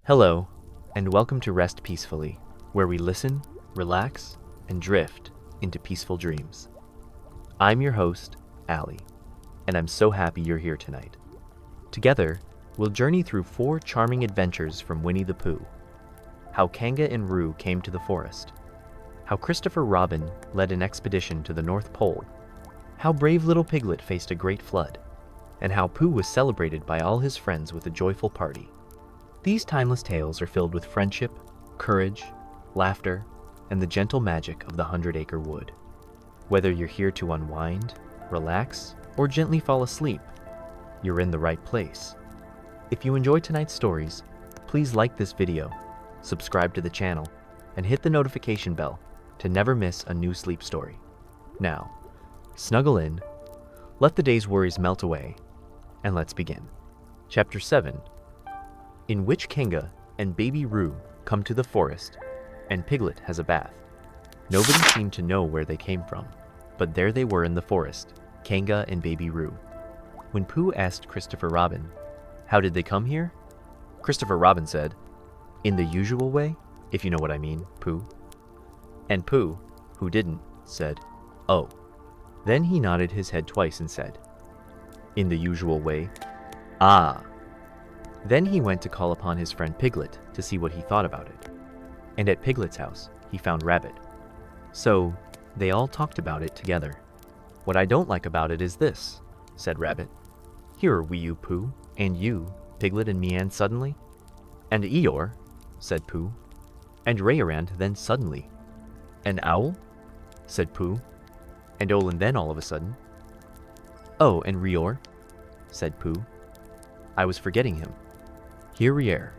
Hello, and welcome to Rest Peacefully, where we listen, relax, and drift into peaceful dreams. I'm your host, Allie, and I'm so happy you're here tonight. Together, we'll journey through 4 charming adventures from Winnie the Pooh. How Kanga and Roo came to the forest. How Christopher Robin led an expedition to the North Pole. How brave little Piglet faced a great flood. And how Pooh was celebrated by all his friends with a joyful party. These timeless tales are filled with friendship, courage, laughter, and the gentle magic of the 100 Acre Wood. Whether you're here to unwind, relax, or gently fall asleep, you're in the right place. If you enjoy tonight's stories, please like this video, subscribe to the channel, and hit the notification bell to never miss a new sleep story. Now, snuggle in, let the day's worries melt away, and let's begin. Chapter 7, in which Kanga and baby Roo come to the forest, and Piglet has a bath. Nobody seemed to know where they came from, but there they were in the forest, Kanga and baby Roo. When Pooh asked Christopher Robin, "How did they come here?" Christopher Robin said, "In the usual way, if you know what I mean, Pooh." And Pooh, who didn't, said, "Oh." Then he nodded his head twice and said, "In the usual way, ah." Then he went to call upon his friend Piglet to see what he thought about it. And at Piglet's house, he found Rabbit. So, they all talked about it together. "What I don't like about it is this," said Rabbit. "Here are you, Pooh, and you, Piglet and Mian suddenly. And Eeyore," said Pooh. "And Rayarand then suddenly. And Owl," said Pooh. "And Olin then all of a sudden." "Oh, and Rior," said Pooh. "I was forgetting him." "Here we are,"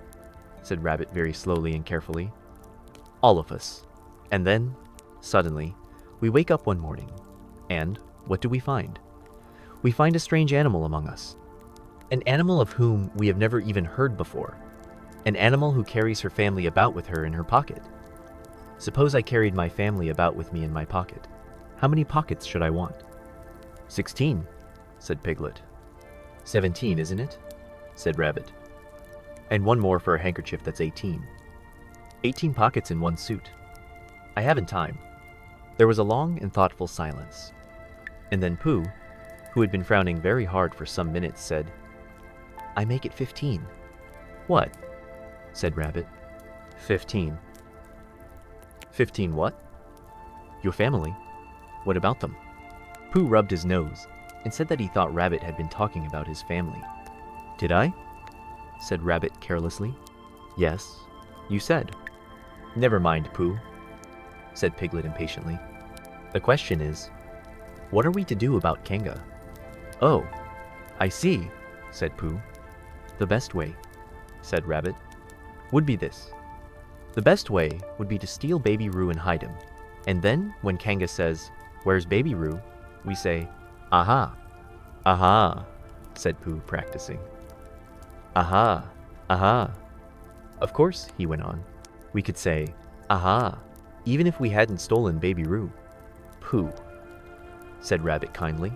said Rabbit very slowly and carefully. "All of us. And then, suddenly, we wake up one morning, and what do we find? We find a strange animal among us. An animal of whom we have never even heard before. An animal who carries her family about with her in her pocket. Suppose I carried my family about with me in my pocket. How many pockets should I want?" 16, said Piglet. 17, isn't it? Said Rabbit. "And one more for a handkerchief that's 18. 18 pockets in one suit. I haven't time." There was a long and thoughtful silence. And then Pooh, who had been frowning very hard for some minutes, said, "I make it 15. "What?" said Rabbit. 15. 15 what? "Your family. What about them?" Pooh rubbed his nose and said that he thought Rabbit had been talking about his family. "Did I?" said Rabbit carelessly. "Yes, you said." "Never mind, Pooh," said Piglet impatiently. "The question is, what are we to do about Kanga?" "Oh, I see," said Pooh. "The best way," said Rabbit, "would be this. The best way would be to steal baby Roo and hide him. And then, when Kanga says, 'Where's baby Roo?' we say, 'Aha.'" "Aha," said Pooh, practicing. "Aha, aha." "Of course," he went on, "we could say, 'Aha,' even if we hadn't stolen baby Roo." "Pooh," said Rabbit kindly.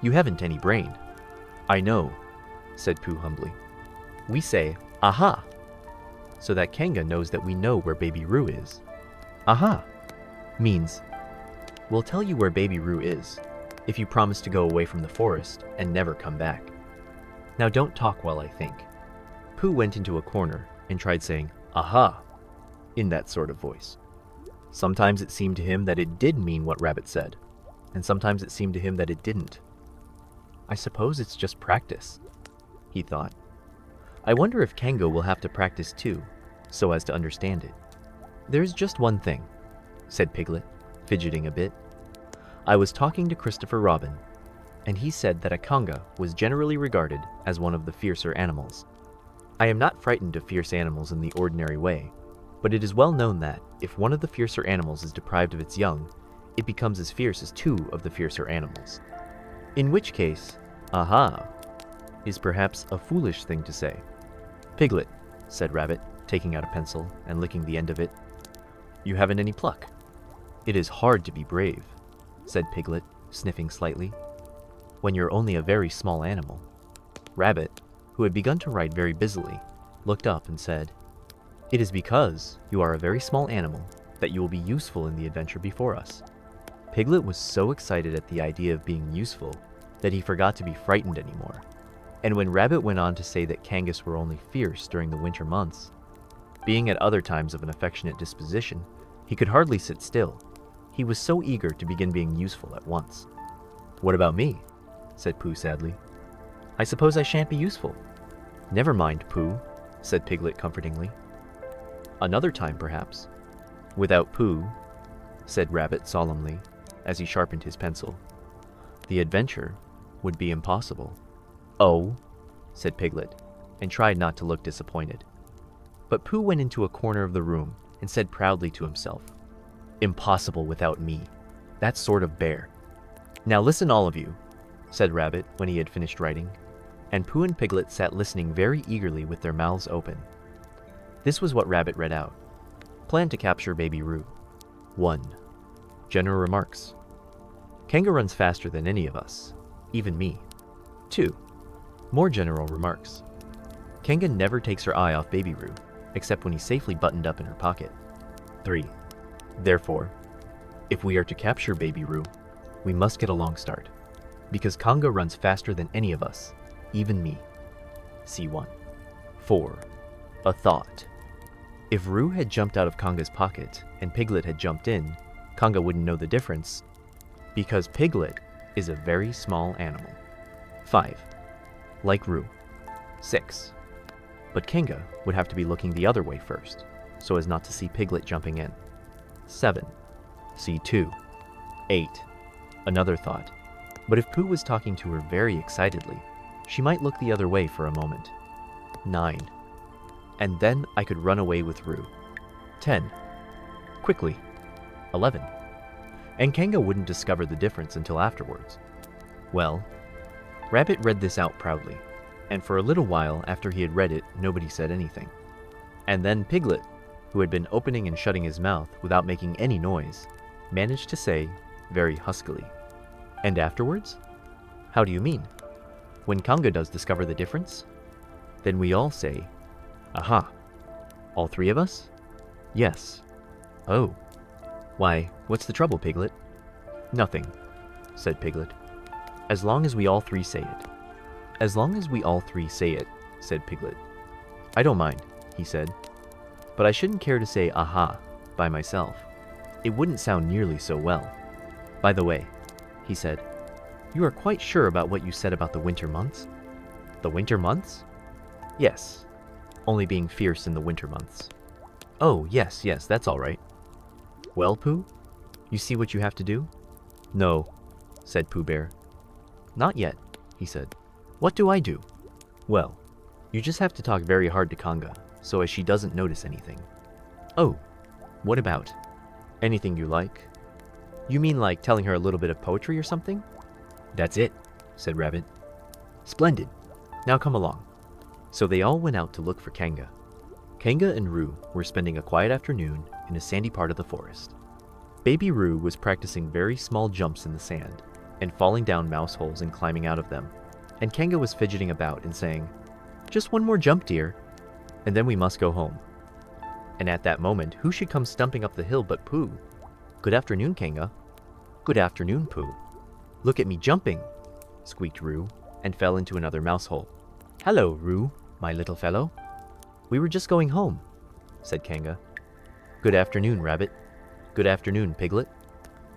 "You haven't any brain." "I know," said Pooh humbly. "We say, 'Aha,' so that Kanga knows that we know where baby Roo is. 'Aha' means, we'll tell you where baby Roo is, if you promise to go away from the forest and never come back. Now don't talk while I think." Pooh went into a corner and tried saying, "Aha," in that sort of voice. Sometimes it seemed to him that it did mean what Rabbit said, and sometimes it seemed to him that it didn't. "I suppose it's just practice," he thought. "I wonder if Kanga will have to practice too, so as to understand it." "There's just one thing," said Piglet, fidgeting a bit. "I was talking to Christopher Robin, and he said that a Kanga was generally regarded as one of the fiercer animals. I am not frightened of fierce animals in the ordinary way, but it is well known that, if one of the fiercer animals is deprived of its young, it becomes as fierce as 2 of the fiercer animals. In which case, 'aha' is perhaps a foolish thing to say." "Piglet," said Rabbit, taking out a pencil and licking the end of it, "you haven't any pluck." "It is hard to be brave," said Piglet, sniffing slightly, "when you're only a very small animal." Rabbit, who had begun to write very busily, looked up and said, "It is because you are a very small animal that you will be useful in the adventure before us." Piglet was so excited at the idea of being useful that he forgot to be frightened anymore. And when Rabbit went on to say that Kangas were only fierce during the winter months, being at other times of an affectionate disposition, he could hardly sit still. He was so eager to begin being useful at once. "What about me?" said Pooh sadly. "I suppose I shan't be useful." "Never mind, Pooh," said Piglet comfortingly. "Another time, perhaps." "Without Pooh," said Rabbit solemnly, as he sharpened his pencil, "the adventure would be impossible." "Oh," said Piglet, and tried not to look disappointed. But Pooh went into a corner of the room and said proudly to himself, "Impossible without me. That sort of bear." "Now listen, all of you," said Rabbit when he had finished writing, and Pooh and Piglet sat listening very eagerly with their mouths open. This was what Rabbit read out. Plan to capture Baby Roo. 1. General remarks. Kanga runs faster than any of us, even me. 2. More general remarks. Kanga never takes her eye off Baby Roo, except when he's safely buttoned up in her pocket. 3. Therefore, if we are to capture Baby Roo, we must get a long start, because Kanga runs faster than any of us, even me. C1. 4. A thought. If Roo had jumped out of Kanga's pocket and Piglet had jumped in, Kanga wouldn't know the difference, because Piglet is a very small animal. 5. Like Roo. 6. But Kanga would have to be looking the other way first, so as not to see Piglet jumping in. 7. C2. 8. Another thought. But if Pooh was talking to her very excitedly, she might look the other way for a moment. 9. And then I could run away with Roo. 10. Quickly. 11. And Kanga wouldn't discover the difference until afterwards. Well, Rabbit read this out proudly, and for a little while after he had read it, nobody said anything. And then Piglet, who had been opening and shutting his mouth without making any noise, managed to say, very huskily, "And afterwards? How do you mean? When Kanga does discover the difference? Then we all say, 'Aha!' All three of us? Yes. Oh. Why, what's the trouble, Piglet?" "Nothing," said Piglet. "As long as we all three say it." "As long as we all three say it," said Piglet. "I don't mind," he said. "But I shouldn't care to say 'aha' by myself. It wouldn't sound nearly so well. By the way," he said, "you are quite sure about what you said about the winter months?" "The winter months?" "Yes. Only being fierce in the winter months." "Oh, yes, that's all right." "Well, Pooh, you see what you have to do?" "No," said Pooh Bear. "Not yet," he said. "What do I do?" "Well, you just have to talk very hard to Kanga, so as she doesn't notice anything." "Oh, what about?" "Anything you like." "You mean like telling her a little bit of poetry or something?" "That's it," said Rabbit. "Splendid. Now come along." So they all went out to look for Kanga. Kanga and Roo were spending a quiet afternoon in a sandy part of the forest. Baby Roo was practicing very small jumps in the sand, and falling down mouse holes and climbing out of them, and Kanga was fidgeting about and saying, "Just one more jump, dear, and then we must go home." And at that moment, who should come stumping up the hill but Pooh? "Good afternoon, Kanga." "Good afternoon, Pooh." "Look at me jumping," squeaked Roo, and fell into another mouse hole. "Hello, Roo, my little fellow." "We were just going home," said Kanga. "Good afternoon, Rabbit." "Good afternoon, Piglet."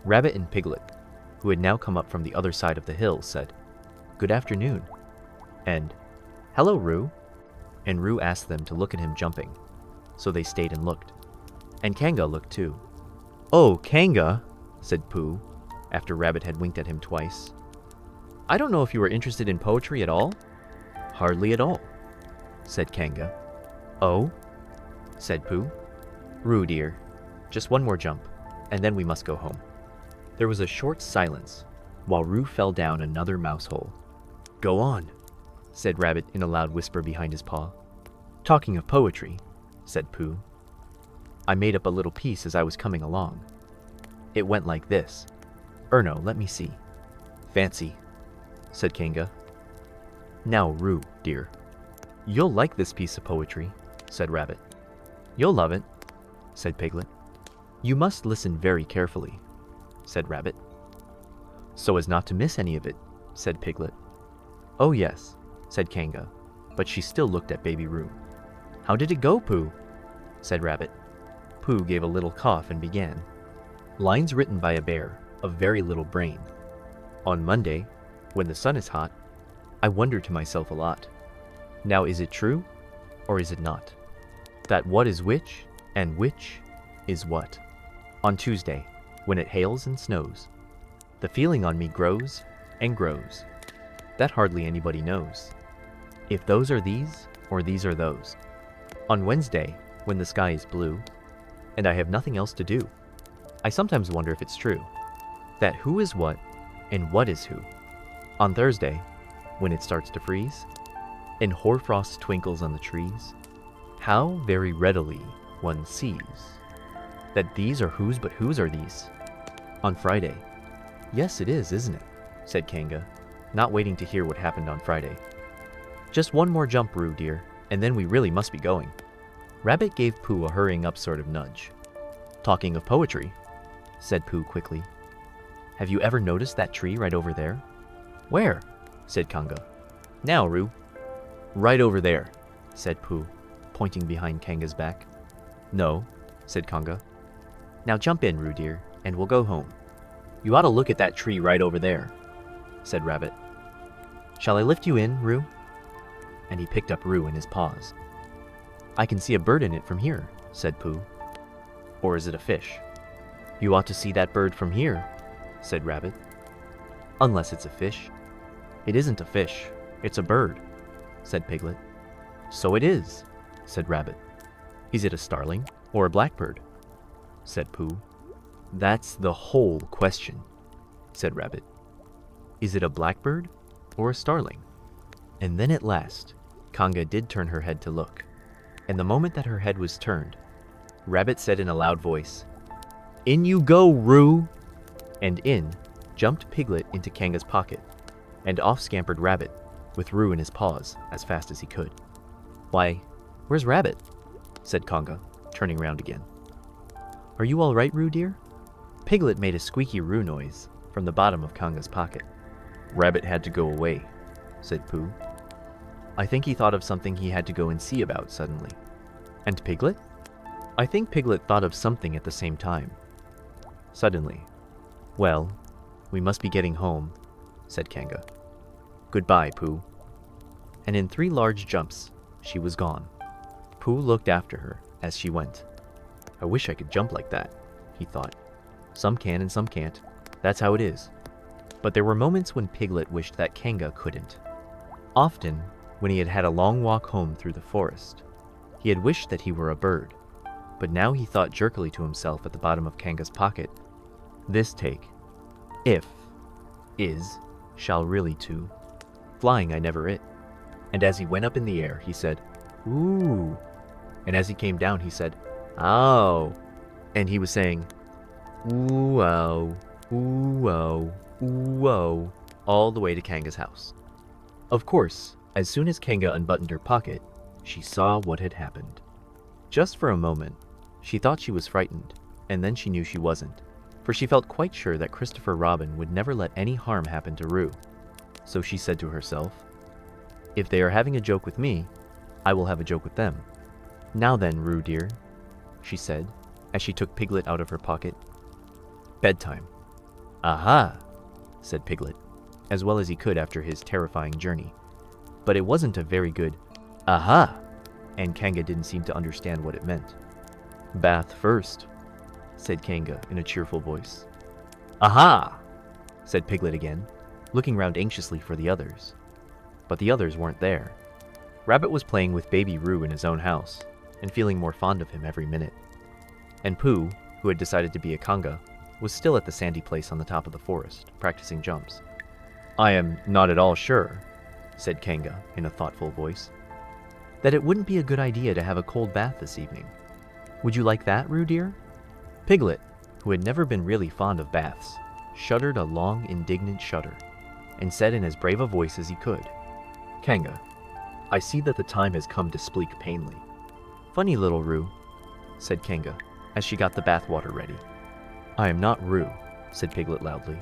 Rabbit and Piglet, who had now come up from the other side of the hill, said, "Good afternoon," and "Hello, Roo." And Roo asked them to look at him jumping, so they stayed and looked. And Kanga looked too. "Oh, Kanga," said Pooh, after Rabbit had winked at him twice. "I don't know if you are interested in poetry at all?" "Hardly at all," said Kanga. "Oh?" said Pooh. "Roo, dear, just one more jump, and then we must go home." There was a short silence, while Roo fell down another mouse hole. "Go on," said Rabbit in a loud whisper behind his paw. "Talking of poetry," said Pooh, "I made up a little piece as I was coming along. It went like this. No, let me see. Fancy," said Kanga. "Now, Roo, dear." "You'll like this piece of poetry," said Rabbit. "You'll love it," said Piglet. "You must listen very carefully," said Rabbit. "So as not to miss any of it," said Piglet. "Oh yes," said Kanga, but she still looked at Baby Roo. "How did it go, Pooh?" said Rabbit. Pooh gave a little cough and began. "Lines written by a bear of very little brain. On Monday, when the sun is hot, I wonder to myself a lot. Now is it true, or is it not, that what is which, and which is what? On Tuesday, when it hails and snows, the feeling on me grows and grows, that hardly anybody knows, if those are these, or these are those. On Wednesday, when the sky is blue, and I have nothing else to do, I sometimes wonder if it's true, that who is what, and what is who. On Thursday, when it starts to freeze, and hoarfrost twinkles on the trees, how very readily one sees that these are whose but whose are these. On Friday, yes it is, isn't it?" said Kanga, not waiting to hear what happened on Friday. "Just one more jump, Roo dear, and then we really must be going." Rabbit gave Pooh a hurrying up sort of nudge. "Talking of poetry," said Pooh quickly, "have you ever noticed that tree right over there?" "Where?" said Kanga. "Now, Roo." "Right over there," said Pooh, pointing behind Kanga's back. "No," said Kanga. "Now jump in, Roo dear, and we'll go home." "You ought to look at that tree right over there," said Rabbit. "Shall I lift you in, Roo?" And he picked up Roo in his paws. "I can see a bird in it from here," said Pooh. "Or is it a fish?" "You ought to see that bird from here," said Rabbit. "Unless it's a fish." "It isn't a fish, it's a bird," said Piglet. "So it is," said Rabbit. "Is it a starling or a blackbird?" said Pooh. "That's the whole question," said Rabbit. "Is it a blackbird or a starling?" And then at last, Kanga did turn her head to look. And the moment that her head was turned, Rabbit said in a loud voice, "In you go, Roo!" And in jumped Piglet into Kanga's pocket, and off scampered Rabbit, with Roo in his paws, as fast as he could. "Why, where's Rabbit?" said Kanga, turning round again. "Are you all right, Roo dear?" Piglet made a squeaky Roo noise from the bottom of Kanga's pocket. "Rabbit had to go away," said Pooh. "I think he thought of something he had to go and see about suddenly." "And Piglet?" "I think Piglet thought of something at the same time. Suddenly. Well, we must be getting home," said Kanga. "Goodbye, Pooh." And in 3 large jumps, she was gone. Pooh looked after her as she went. "I wish I could jump like that," he thought. "Some can and some can't. That's how it is." But there were moments when Piglet wished that Kanga couldn't. Often, when he had had a long walk home through the forest, he had wished that he were a bird. But now he thought jerkily to himself at the bottom of Kanga's pocket, "This take, if, is, shall really to, flying I never it." And as he went up in the air, he said, "Ooh." And as he came down, he said, "Ow." And he was saying, "Ooh-ow, ooh-ow, ooh-ow," all the way to Kanga's house. Of course, as soon as Kanga unbuttoned her pocket, she saw what had happened. Just for a moment, she thought she was frightened, and then she knew she wasn't, for she felt quite sure that Christopher Robin would never let any harm happen to Roo. So she said to herself, "If they are having a joke with me, I will have a joke with them. Now then, Roo dear," she said, as she took Piglet out of her pocket. "Bedtime." "Aha," said Piglet, as well as he could after his terrifying journey. But it wasn't a very good "aha," and Kanga didn't seem to understand what it meant. "Bath first," said Kanga in a cheerful voice. "Aha," said Piglet again, looking round anxiously for the others. But the others weren't there. Rabbit was playing with Baby Roo in his own house, and feeling more fond of him every minute. And Pooh, who had decided to be a Kanga, was still at the sandy place on the top of the forest, practicing jumps. "I am not at all sure," said Kanga in a thoughtful voice, "that it wouldn't be a good idea to have a cold bath this evening. Would you like that, Roo dear?" Piglet, who had never been really fond of baths, shuddered a long, indignant shudder, and said in as brave a voice as he could, "Kanga, I see that the time has come to speak plainly. Funny little Roo, said Kanga, as she got the bathwater ready. I am not Roo, said Piglet loudly.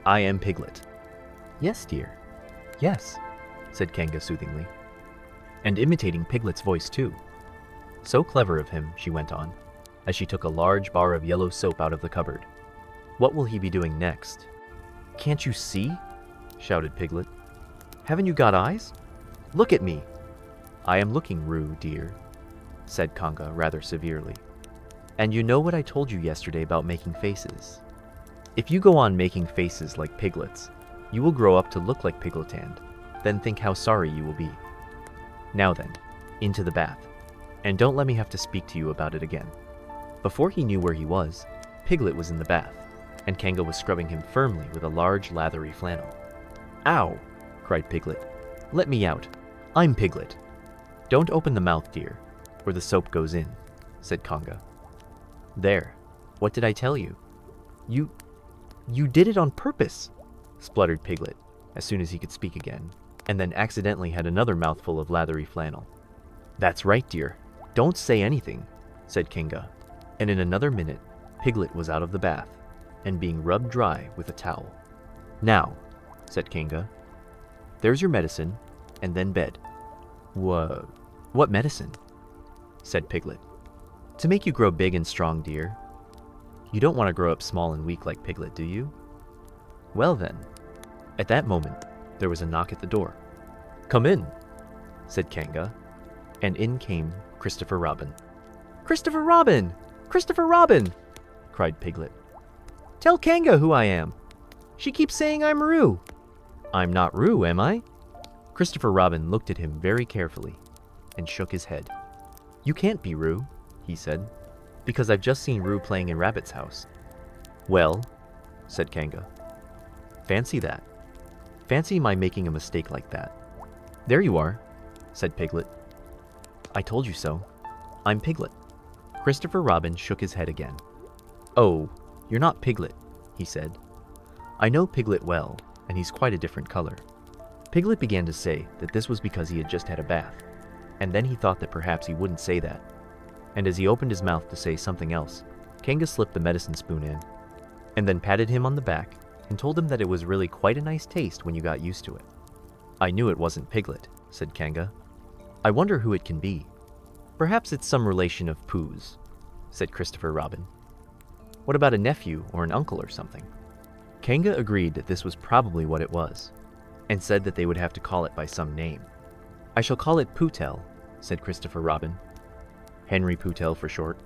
I am Piglet. Yes, dear. Yes, said Kanga soothingly, and imitating Piglet's voice too. So clever of him, she went on, as she took a large bar of yellow soap out of the cupboard. What will he be doing next? Can't you see? Shouted Piglet. Haven't you got eyes? Look at me. I am looking, Roo, dear, said Kanga rather severely. And you know what I told you yesterday about making faces. If you go on making faces like piglets, you will grow up to look like Piglet and then think how sorry you will be. Now then, into the bath, and don't let me have to speak to you about it again. Before he knew where he was, Piglet was in the bath, and Kanga was scrubbing him firmly with a large lathery flannel. Ow! Cried Piglet. Let me out. I'm Piglet. Don't open the mouth, dear, or the soap goes in, said Kanga. There. What did I tell you? You did it on purpose, spluttered Piglet, as soon as he could speak again, and then accidentally had another mouthful of lathery flannel. That's right, dear. Don't say anything, said Kanga, and in another minute, Piglet was out of the bath and being rubbed dry with a towel. Now, said Kanga, there's your medicine, and then bed. What medicine? Said Piglet. To make you grow big and strong, dear. You don't want to grow up small and weak like Piglet, do you? Well then. At that moment, there was a knock at the door. Come in, said Kanga, and in came Christopher Robin. Christopher Robin! Christopher Robin! Cried Piglet. Tell Kanga who I am. She keeps saying I'm Roo. I'm not Roo, am I? Christopher Robin looked at him very carefully and shook his head. You can't be Roo, he said, because I've just seen Roo playing in Rabbit's house. Well, said Kanga. Fancy that. Fancy my making a mistake like that. There you are, said Piglet. I told you so. I'm Piglet. Christopher Robin shook his head again. Oh, you're not Piglet, he said. I know Piglet well, and he's quite a different color. Piglet began to say that this was because he had just had a bath, and then he thought that perhaps he wouldn't say that. And as he opened his mouth to say something else, Kanga slipped the medicine spoon in, and then patted him on the back and told him that it was really quite a nice taste when you got used to it. I knew it wasn't Piglet, said Kanga. I wonder who it can be. Perhaps it's some relation of Pooh's, said Christopher Robin. What about a nephew or an uncle or something? Kanga agreed that this was probably what it was, and said that they would have to call it by some name. I shall call it Poohtel, said Christopher Robin. Henry Poohtel for short.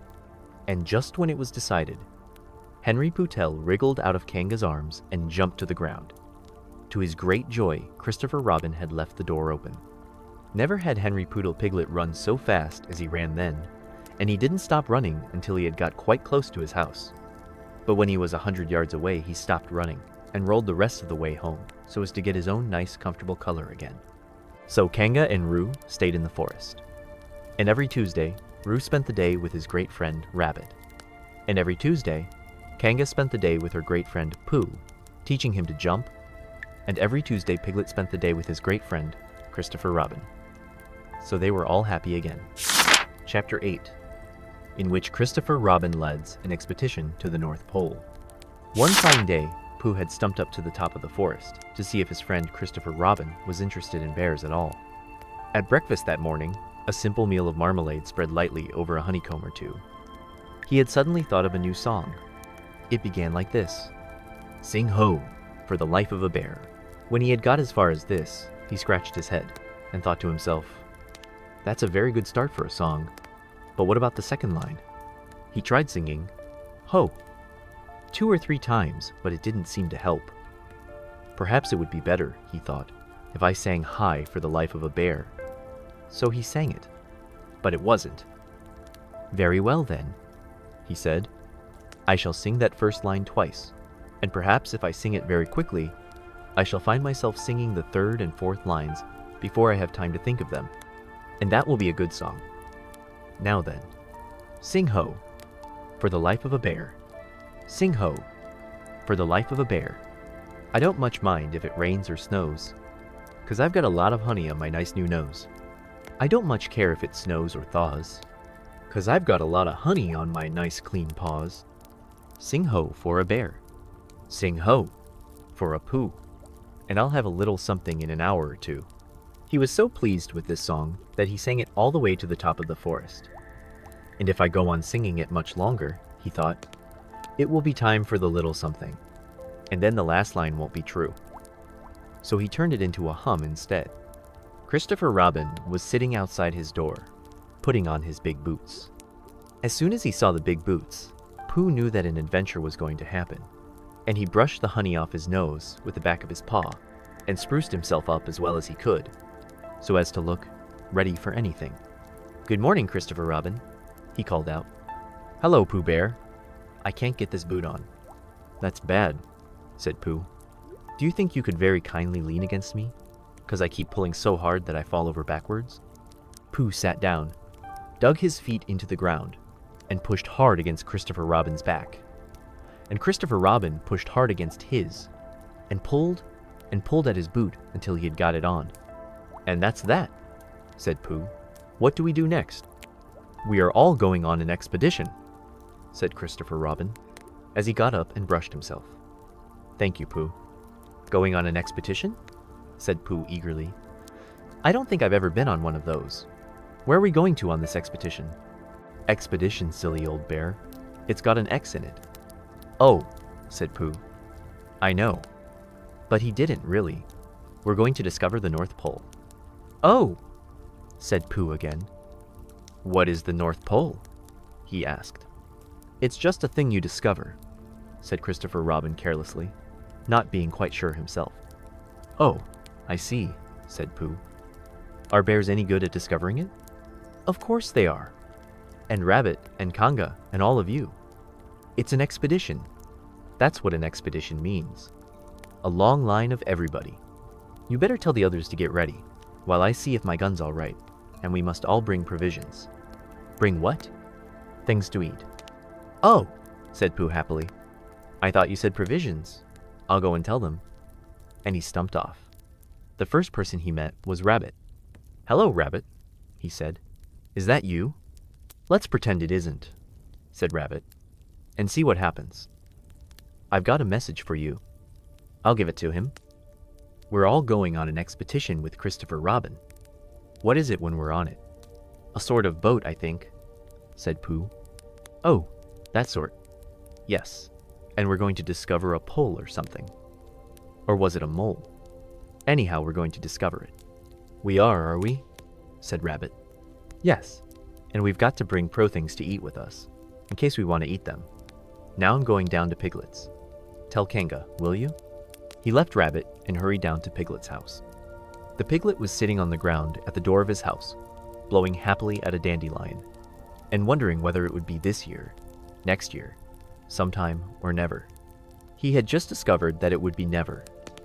And just when it was decided, Henry Poohtel wriggled out of Kanga's arms and jumped to the ground. To his great joy, Christopher Robin had left the door open. Never had Henry Poodle Piglet run so fast as he ran then, and he didn't stop running until he had got quite close to his house. But when he was 100 yards away, he stopped running and rolled the rest of the way home so as to get his own nice, comfortable color again. So Kanga and Roo stayed in the forest. And every Tuesday, Roo spent the day with his great friend Rabbit. And every Tuesday, Kanga spent the day with her great friend Pooh, teaching him to jump. And every Tuesday, Piglet spent the day with his great friend Christopher Robin. So they were all happy again. Chapter 8, in which Christopher Robin leads an expedition to the North Pole. One fine day, Pooh had stumped up to the top of the forest to see if his friend Christopher Robin was interested in bears at all. At breakfast that morning, a simple meal of marmalade spread lightly over a honeycomb or two. He had suddenly thought of a new song. It began like this. Sing ho, for the life of a bear. When he had got as far as this, he scratched his head and thought to himself, that's a very good start for a song. But what about the second line? He tried singing, ho, 2 or 3 times, but it didn't seem to help. Perhaps it would be better, he thought, if I sang hi for the life of a bear. So he sang it, but it wasn't. Very well then, he said. I shall sing that first line twice, and perhaps if I sing it very quickly, I shall find myself singing the 3rd and 4th lines before I have time to think of them, and that will be a good song. Now then, sing ho, for the life of a bear. Sing ho, for the life of a bear. I don't much mind if it rains or snows, 'cause I've got a lot of honey on my nice new nose. I don't much care if it snows or thaws, 'cause I've got a lot of honey on my nice clean paws. Sing ho for a bear. Sing ho for a Pooh. And I'll have a little something in an hour or two. He was so pleased with this song that he sang it all the way to the top of the forest. And if I go on singing it much longer, he thought, it will be time for the little something, and then the last line won't be true. So he turned it into a hum instead. Christopher Robin was sitting outside his door, putting on his big boots. As soon as he saw the big boots, Pooh knew that an adventure was going to happen, and he brushed the honey off his nose with the back of his paw and spruced himself up as well as he could, so as to look ready for anything. "Good morning, Christopher Robin," he called out. "Hello, Pooh Bear. I can't get this boot on." "That's bad," said Pooh. "Do you think you could very kindly lean against me, 'cause I keep pulling so hard that I fall over backwards?" Pooh sat down, dug his feet into the ground, and pushed hard against Christopher Robin's back. And Christopher Robin pushed hard against his, and pulled at his boot until he had got it on. "And that's that," said Pooh. "What do we do next?" "We are all going on an expedition," said Christopher Robin, as he got up and brushed himself. "Thank you, Pooh." "Going on an expedition?" said Pooh eagerly. "I don't think I've ever been on one of those. Where are we going to on this expedition?" "Expedition, silly old bear. It's got an X in it." "Oh," said Pooh. "I know. But he didn't really. We're going to discover the North Pole." "Oh," said Pooh again. "What is the North Pole?" he asked. "It's just a thing you discover," said Christopher Robin carelessly, not being quite sure himself. "Oh, I see," said Pooh. "Are bears any good at discovering it?" "Of course they are. And Rabbit and Kanga and all of you. It's an expedition. That's what an expedition means. A long line of everybody. You better tell the others to get ready, while I see if my gun's all right, and we must all bring provisions." "Bring what?" "Things to eat." "Oh," said Pooh happily. "I thought you said provisions. I'll go and tell them." And he stumped off. The first person he met was Rabbit. "Hello, Rabbit," he said. "Is that you?" "Let's pretend it isn't," said Rabbit, "and see what happens. I've got a message for you." "I'll give it to him." "We're all going on an expedition with Christopher Robin." "What is it when we're on it?" "A sort of boat, I think," said Pooh. "Oh, that sort." "Yes, and we're going to discover a pole or something." Or was it a mole? Anyhow, we're going to discover it. "We are we?" said Rabbit. "Yes, and we've got to bring things to eat with us, in case we want to eat them. Now I'm going down to Piglet's. Tell Kanga, will you?" He left Rabbit and hurried down to Piglet's house. The piglet was sitting on the ground at the door of his house, blowing happily at a dandelion, and wondering whether it would be this year, next year, sometime, or never. He had just discovered that it would be never,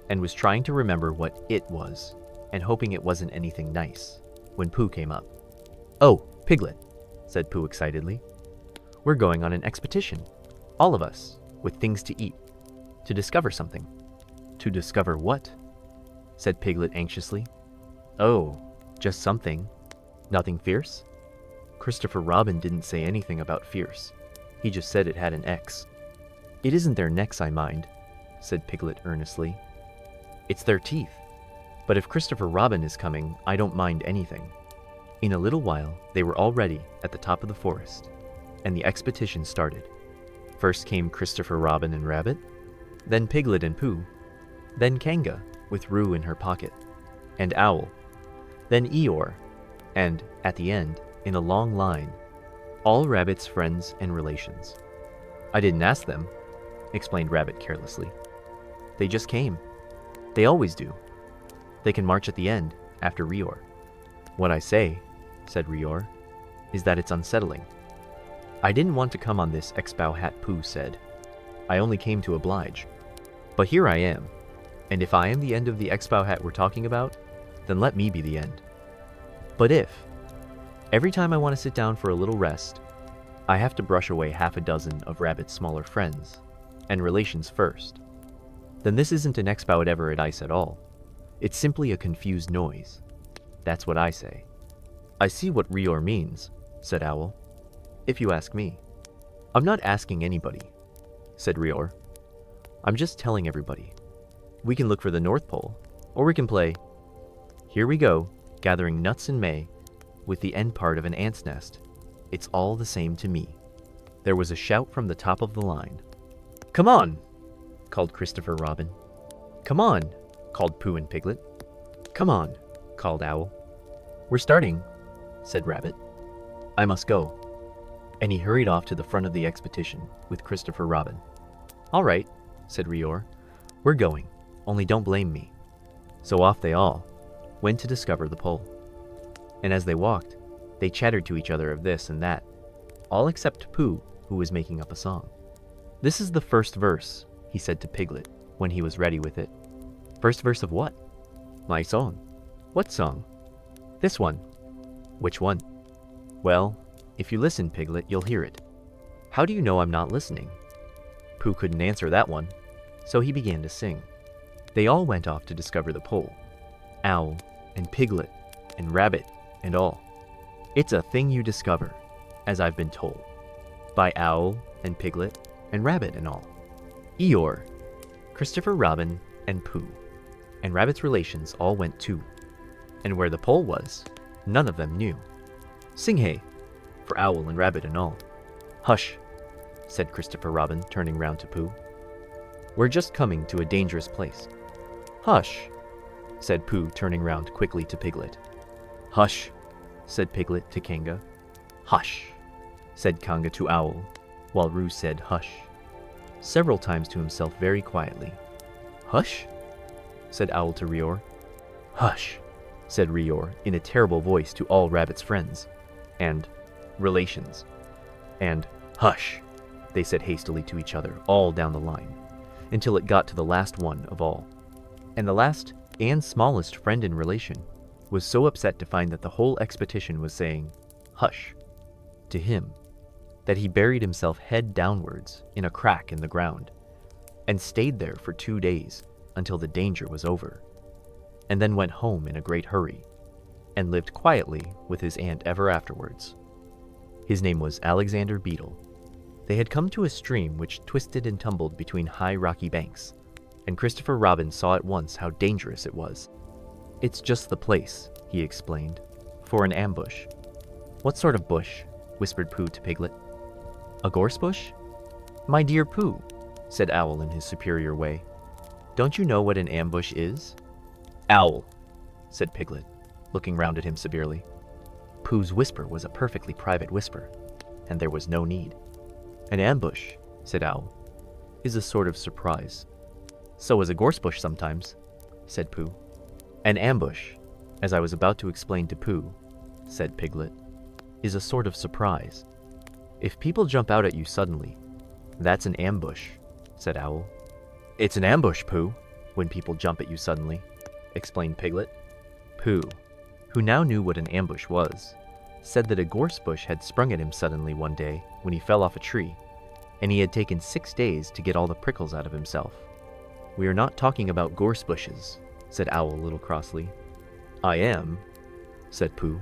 and was trying to remember what it was, and hoping it wasn't anything nice, when Pooh came up. "Oh, Piglet," said Pooh excitedly. "We're going on an expedition, all of us, with things to eat, to discover something." "To discover what?" said Piglet anxiously. "Oh, just something. Nothing fierce?" Christopher Robin didn't say anything about fierce. He just said it had an X. "It isn't their necks I mind," said Piglet earnestly. "It's their teeth. But if Christopher Robin is coming, I don't mind anything." In a little while, they were all ready at the top of the forest, and the expedition started. First came Christopher Robin and Rabbit, then Piglet and Pooh, then Kanga, with Roo in her pocket, and Owl, then Eeyore, and, at the end, in a long line, all Rabbit's friends and relations. "I didn't ask them," explained Rabbit carelessly. "They just came. They always do. They can march at the end, after Eeyore." "What I say," said Eeyore, "is that it's unsettling." "I didn't want to come on this Expo hat," Pooh said. "I only came to oblige. But here I am, and if I am the end of the Expo hat we're talking about, then let me be the end. But if, every time I want to sit down for a little rest, I have to brush away half a dozen of Rabbit's smaller friends and relations first, then this isn't an Expo at Everett Ice at all. It's simply a confused noise. That's what I say." I see what Rior means, said Owl. If you ask me. I'm not asking anybody, said Rior. I'm just telling everybody. We can look for the North Pole, or we can play Here We Go, gathering nuts in May, with the end part of an ant's nest. It's all the same to me. There was a shout from the top of the line. Come on, called Christopher Robin. Come on, called Pooh and Piglet. Come on, called Owl. We're starting, said Rabbit. I must go. And he hurried off to the front of the expedition with Christopher Robin. All right, said Rior. We're going, only don't blame me. So off they all went to discover the pole. And as they walked, they chattered to each other of this and that, all except Pooh, who was making up a song. This is the first verse, he said to Piglet when he was ready with it. First verse of what? My song. What song? This one. Which one? Well, if you listen, Piglet, you'll hear it. How do you know I'm not listening? Pooh couldn't answer that one, so he began to sing. They all went off to discover the pole. Owl and Piglet and Rabbit and all. It's a thing you discover, as I've been told, by Owl and Piglet and Rabbit and all. Eeyore, Christopher Robin and Pooh, and Rabbit's relations all went too. And where the pole was, none of them knew. Sing hey, for Owl and Rabbit and all. Hush, said Christopher Robin, turning round to Pooh. We're just coming to a dangerous place. Hush, said Pooh, turning round quickly to Piglet. Hush, said Piglet to Kanga. Hush, said Kanga to Owl, while Roo said hush, several times to himself very quietly. Hush, said Owl to Rior. Hush, said Rior in a terrible voice to all Rabbit's friends, and relations, and hush, they said hastily to each other all down the line, until it got to the last one of all. And the last and smallest friend and relation was so upset to find that the whole expedition was saying, hush, to him, that he buried himself head downwards in a crack in the ground, and stayed there for 2 days until the danger was over, and then went home in a great hurry, and lived quietly with his aunt ever afterwards. His name was Alexander Beetle. They had come to a stream which twisted and tumbled between high rocky banks, and Christopher Robin saw at once how dangerous it was. It's just the place, he explained, for an ambush. What sort of bush? Whispered Pooh to Piglet. A gorse bush? My dear Pooh, said Owl in his superior way. Don't you know what an ambush is? Owl, said Piglet, looking round at him severely. Pooh's whisper was a perfectly private whisper, and there was no need. An ambush, said Owl, is a sort of surprise. So is a gorse bush sometimes, said Pooh. An ambush, as I was about to explain to Pooh, said Piglet, is a sort of surprise. If people jump out at you suddenly, that's an ambush, said Owl. It's an ambush, Pooh, when people jump at you suddenly, explained Piglet. Pooh, who now knew what an ambush was, said that a gorse bush had sprung at him suddenly one day when he fell off a tree, and he had taken 6 days to get all the prickles out of himself. We are not talking about gorse bushes, said Owl a little crossly. I am, said Pooh.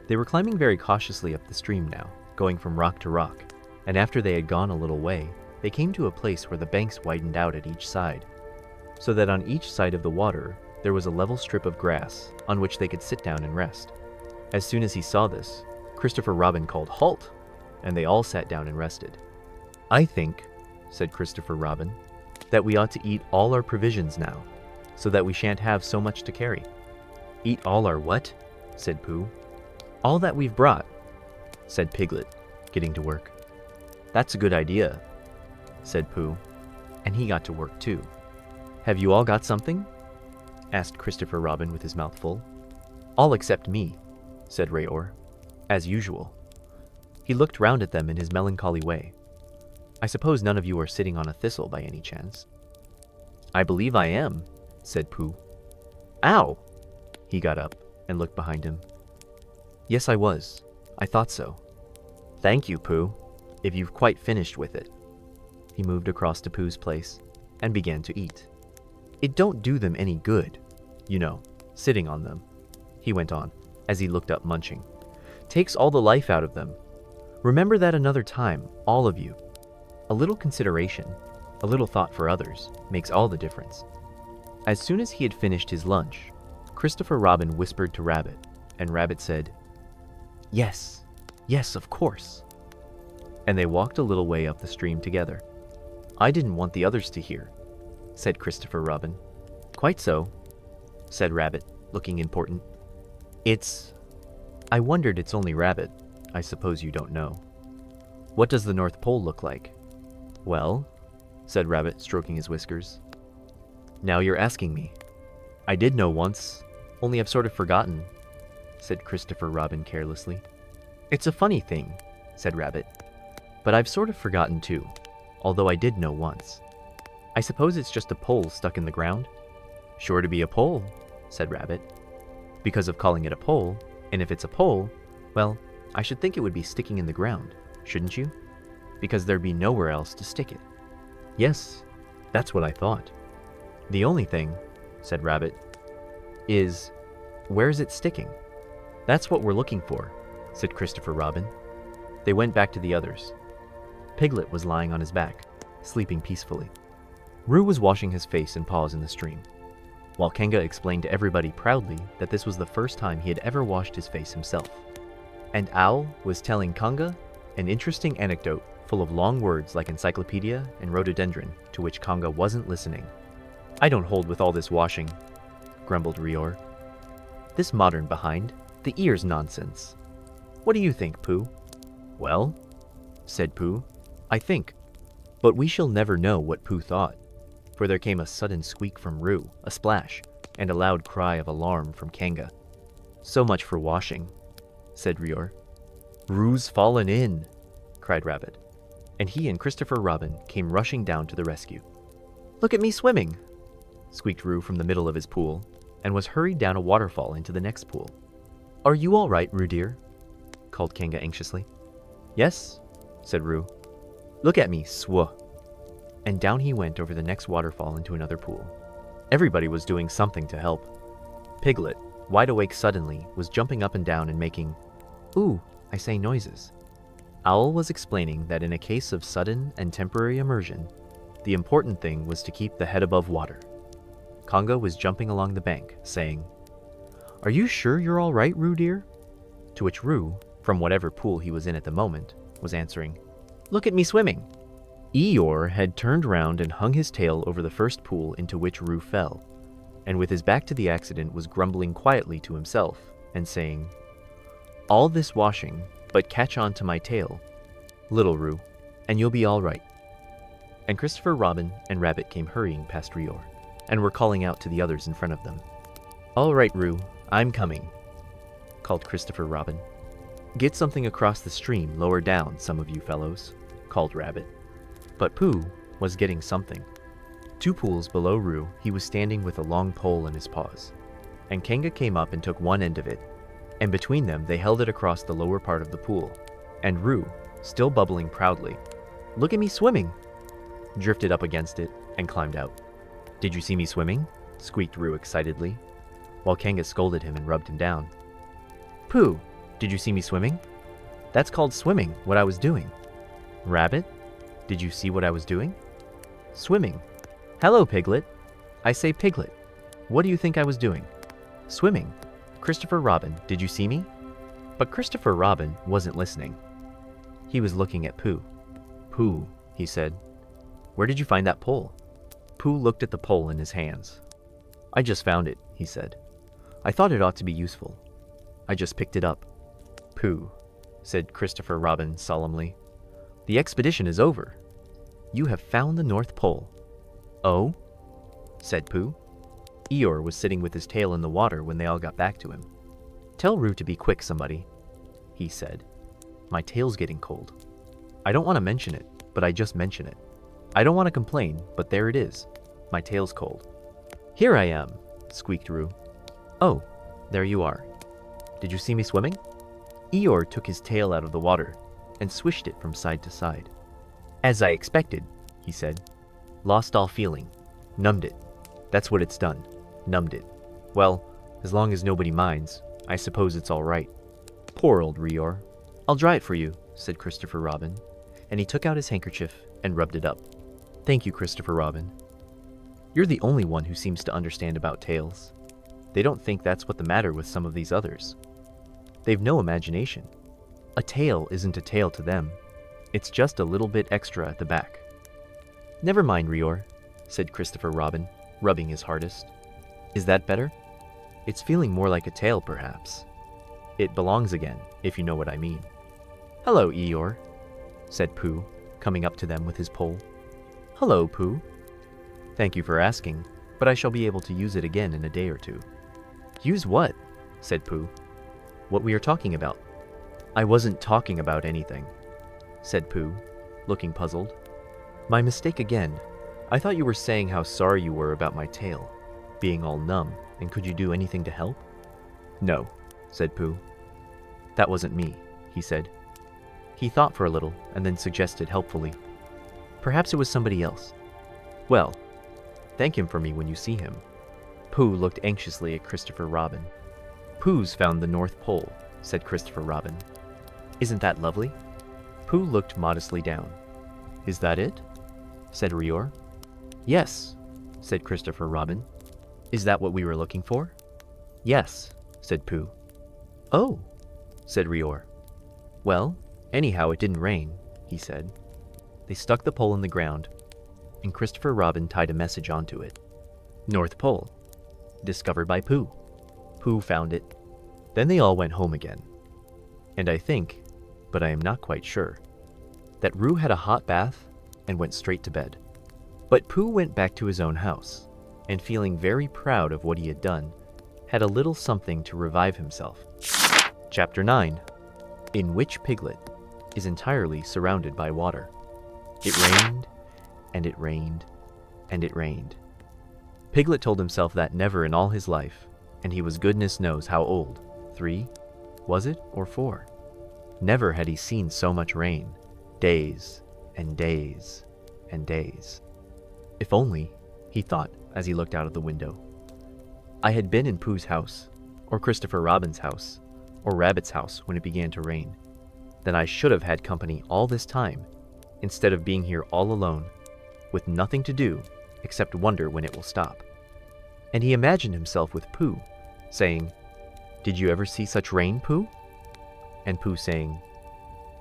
They were climbing very cautiously up the stream now, going from rock to rock, and after they had gone a little way, they came to a place where the banks widened out at each side, so that on each side of the water there was a level strip of grass on which they could sit down and rest. As soon as he saw this, Christopher Robin called halt, and they all sat down and rested. I think, said Christopher Robin, that we ought to eat all our provisions now, so that we shan't have so much to carry. Eat all our what? Said Pooh. All that we've brought, said Piglet, getting to work. That's a good idea, said Pooh, and he got to work too. Have you all got something? Asked Christopher Robin with his mouth full. All except me, said Rayor, as usual. He looked round at them in his melancholy way. I suppose none of you are sitting on a thistle by any chance. I believe I am, said Pooh. Ow! He got up and looked behind him. Yes, I was. I thought so. Thank you, Pooh, if you've quite finished with it. He moved across to Pooh's place and began to eat. It don't do them any good, you know, sitting on them, he went on, as he looked up munching. Takes all the life out of them. Remember that another time, all of you. A little consideration, a little thought for others, makes all the difference. As soon as he had finished his lunch, Christopher Robin whispered to Rabbit, and Rabbit said, "Yes, yes, of course." And they walked a little way up the stream together. "I didn't want the others to hear," said Christopher Robin. "Quite so," said Rabbit, looking important. I wondered it's only Rabbit. I suppose you don't know. What does the North Pole look like?" "Well," said Rabbit, stroking his whiskers. "Now you're asking me. I did know once, only I've sort of forgotten," said Christopher Robin carelessly. "It's a funny thing," said Rabbit, "but I've sort of forgotten too, although I did know once. I suppose it's just a pole stuck in the ground?" "Sure to be a pole," said Rabbit. "Because of calling it a pole, and if it's a pole, well, I should think it would be sticking in the ground, shouldn't you? Because there'd be nowhere else to stick it." "Yes, that's what I thought. The only thing," said Rabbit, "is, where's it sticking?" "That's what we're looking for," said Christopher Robin. They went back to the others. Piglet was lying on his back, sleeping peacefully. Roo was washing his face and paws in the stream, while Kanga explained to everybody proudly that this was the first time he had ever washed his face himself. And Owl was telling Kanga an interesting anecdote full of long words like encyclopedia and rhododendron, to which Kanga wasn't listening. "I don't hold with all this washing," grumbled Rior. "This modern behind, the ear's nonsense. What do you think, Pooh?" "Well," said Pooh, "I think." But we shall never know what Pooh thought, for there came a sudden squeak from Roo, a splash, and a loud cry of alarm from Kanga. "So much for washing," said Rior. "Roo's fallen in," cried Rabbit, and he and Christopher Robin came rushing down to the rescue. "Look at me swimming," squeaked Roo from the middle of his pool, and was hurried down a waterfall into the next pool. "Are you all right, Roo dear?" called Kanga anxiously. "Yes," said Roo. "Look at me, swuh." And down he went over the next waterfall into another pool. Everybody was doing something to help. Piglet, wide awake suddenly, was jumping up and down and making, "Ooh, I say," noises. Owl was explaining that in a case of sudden and temporary immersion, the important thing was to keep the head above water. Kanga was jumping along the bank, saying, "Are you sure you're all right, Roo dear?" To which Roo, from whatever pool he was in at the moment, was answering, "Look at me swimming." Eeyore had turned round and hung his tail over the first pool into which Roo fell, and with his back to the accident was grumbling quietly to himself and saying, "All this washing, but catch on to my tail, little Roo, and you'll be all right." And Christopher Robin and Rabbit came hurrying past Rior, and were calling out to the others in front of them. "All right, Roo, I'm coming," called Christopher Robin. "Get something across the stream lower down, some of you fellows," called Rabbit. But Pooh was getting something. 2 pools below Roo, he was standing with a long pole in his paws, and Kanga came up and took one end of it, and between them they held it across the lower part of the pool, and Roo, still bubbling proudly, "Look at me swimming," drifted up against it and climbed out. "Did you see me swimming?" squeaked Roo excitedly, while Kanga scolded him and rubbed him down. "Pooh, did you see me swimming? That's called swimming, what I was doing." "Rabbit, did you see what I was doing?" "Swimming." "Hello, Piglet. I say, Piglet, what do you think I was doing?" "Swimming." "Christopher Robin, did you see me?" But Christopher Robin wasn't listening. He was looking at Pooh. "Pooh," he said, "where did you find that pole?" Pooh looked at the pole in his hands. "I just found it," he said. "I thought it ought to be useful. I just picked it up." "Pooh," said Christopher Robin solemnly, "the expedition is over. You have found the North Pole." "Oh?" said Pooh. Eeyore was sitting with his tail in the water when they all got back to him. "Tell Roo to be quick, somebody," he said. "My tail's getting cold. I don't want to mention it, but I just mention it. I don't want to complain, but there it is. My tail's cold." "Here I am," squeaked Roo. "Oh, there you are. Did you see me swimming?" Eeyore took his tail out of the water and swished it from side to side. "As I expected," he said. "Lost all feeling. Numbed it. That's what it's done. Numbed it. Well, as long as nobody minds, I suppose it's all right." Poor old Rior. I'll dry it for you, said Christopher Robin, and he took out his handkerchief and rubbed it up. Thank you, Christopher Robin. You're the only one who seems to understand about tails. They don't think that's what the matter with some of these others. They've no imagination. A tail isn't a tail to them. It's just a little bit extra at the back. Never mind, Rior, said Christopher Robin, rubbing his hardest. Is that better? It's feeling more like a tail, perhaps. It belongs again, if you know what I mean. Hello, Eeyore, said Pooh, coming up to them with his pole. Hello, Pooh. Thank you for asking, but I shall be able to use it again in a day or two. Use what? Said Pooh. What we are talking about. I wasn't talking about anything, said Pooh, looking puzzled. My mistake again. I thought you were saying how sorry you were about my tail, being all numb, and could you do anything to help? No, said Pooh. That wasn't me, he said. He thought for a little and then suggested helpfully. Perhaps it was somebody else. Well, thank him for me when you see him. Pooh looked anxiously at Christopher Robin. Pooh's found the North Pole, said Christopher Robin. Isn't that lovely? Pooh looked modestly down. Is that it? Said Rior. Yes, said Christopher Robin. Is that what we were looking for? Yes, said Pooh. Oh, said Rior. Well, anyhow, it didn't rain, he said. They stuck the pole in the ground, and Christopher Robin tied a message onto it. North Pole, discovered by Pooh. Pooh found it. Then they all went home again. And I think, but I am not quite sure, that Roo had a hot bath and went straight to bed. But Pooh went back to his own house, and feeling very proud of what he had done, had a little something to revive himself. Chapter 9, in which Piglet is entirely surrounded by water. It rained, and it rained, and it rained. Piglet told himself that never in all his life, and he was goodness knows how old, 3, was it, or 4? Never had he seen so much rain, days, and days, and days. If only, he thought as he looked out of the window, I had been in Pooh's house, or Christopher Robin's house, or Rabbit's house when it began to rain, then I should have had company all this time, instead of being here all alone, with nothing to do except wonder when it will stop. And he imagined himself with Pooh, saying, Did you ever see such rain, Pooh? And Pooh saying,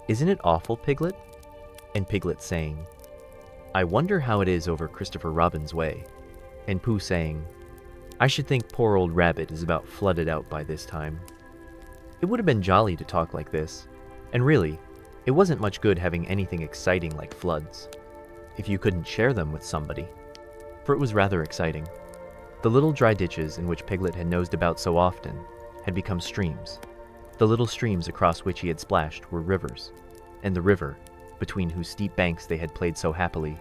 Isn't it awful, Piglet? And Piglet saying, I wonder how it is over Christopher Robin's way. And Pooh saying, I should think poor old Rabbit is about flooded out by this time. It would have been jolly to talk like this, and really, it wasn't much good having anything exciting like floods, if you couldn't share them with somebody, for it was rather exciting. The little dry ditches in which Piglet had nosed about so often had become streams. The little streams across which he had splashed were rivers, and the river, between whose steep banks they had played so happily,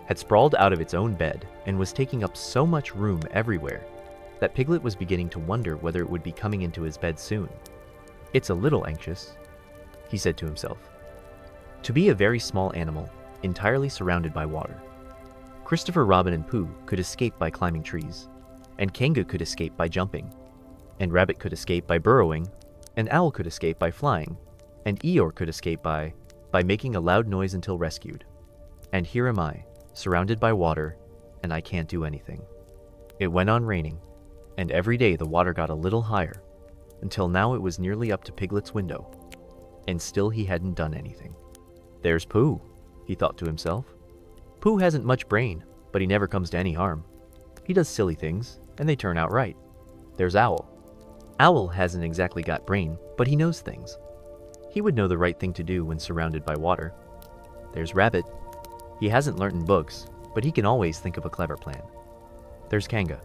had sprawled out of its own bed and was taking up so much room everywhere that Piglet was beginning to wonder whether it would be coming into his bed soon. It's a little anxious, he said to himself, to be a very small animal entirely surrounded by water. Christopher Robin and Pooh could escape by climbing trees, and Kanga could escape by jumping, and Rabbit could escape by burrowing, and Owl could escape by flying, and Eeyore could escape by making a loud noise until rescued. And here am I, surrounded by water, and I can't do anything. It went on raining, and every day the water got a little higher, until now it was nearly up to Piglet's window, and still he hadn't done anything. There's Pooh, he thought to himself. Pooh hasn't much brain, but he never comes to any harm. He does silly things, and they turn out right. There's Owl. Owl hasn't exactly got brain, but he knows things. He would know the right thing to do when surrounded by water. There's Rabbit. He hasn't learnt in books, but he can always think of a clever plan. There's Kanga.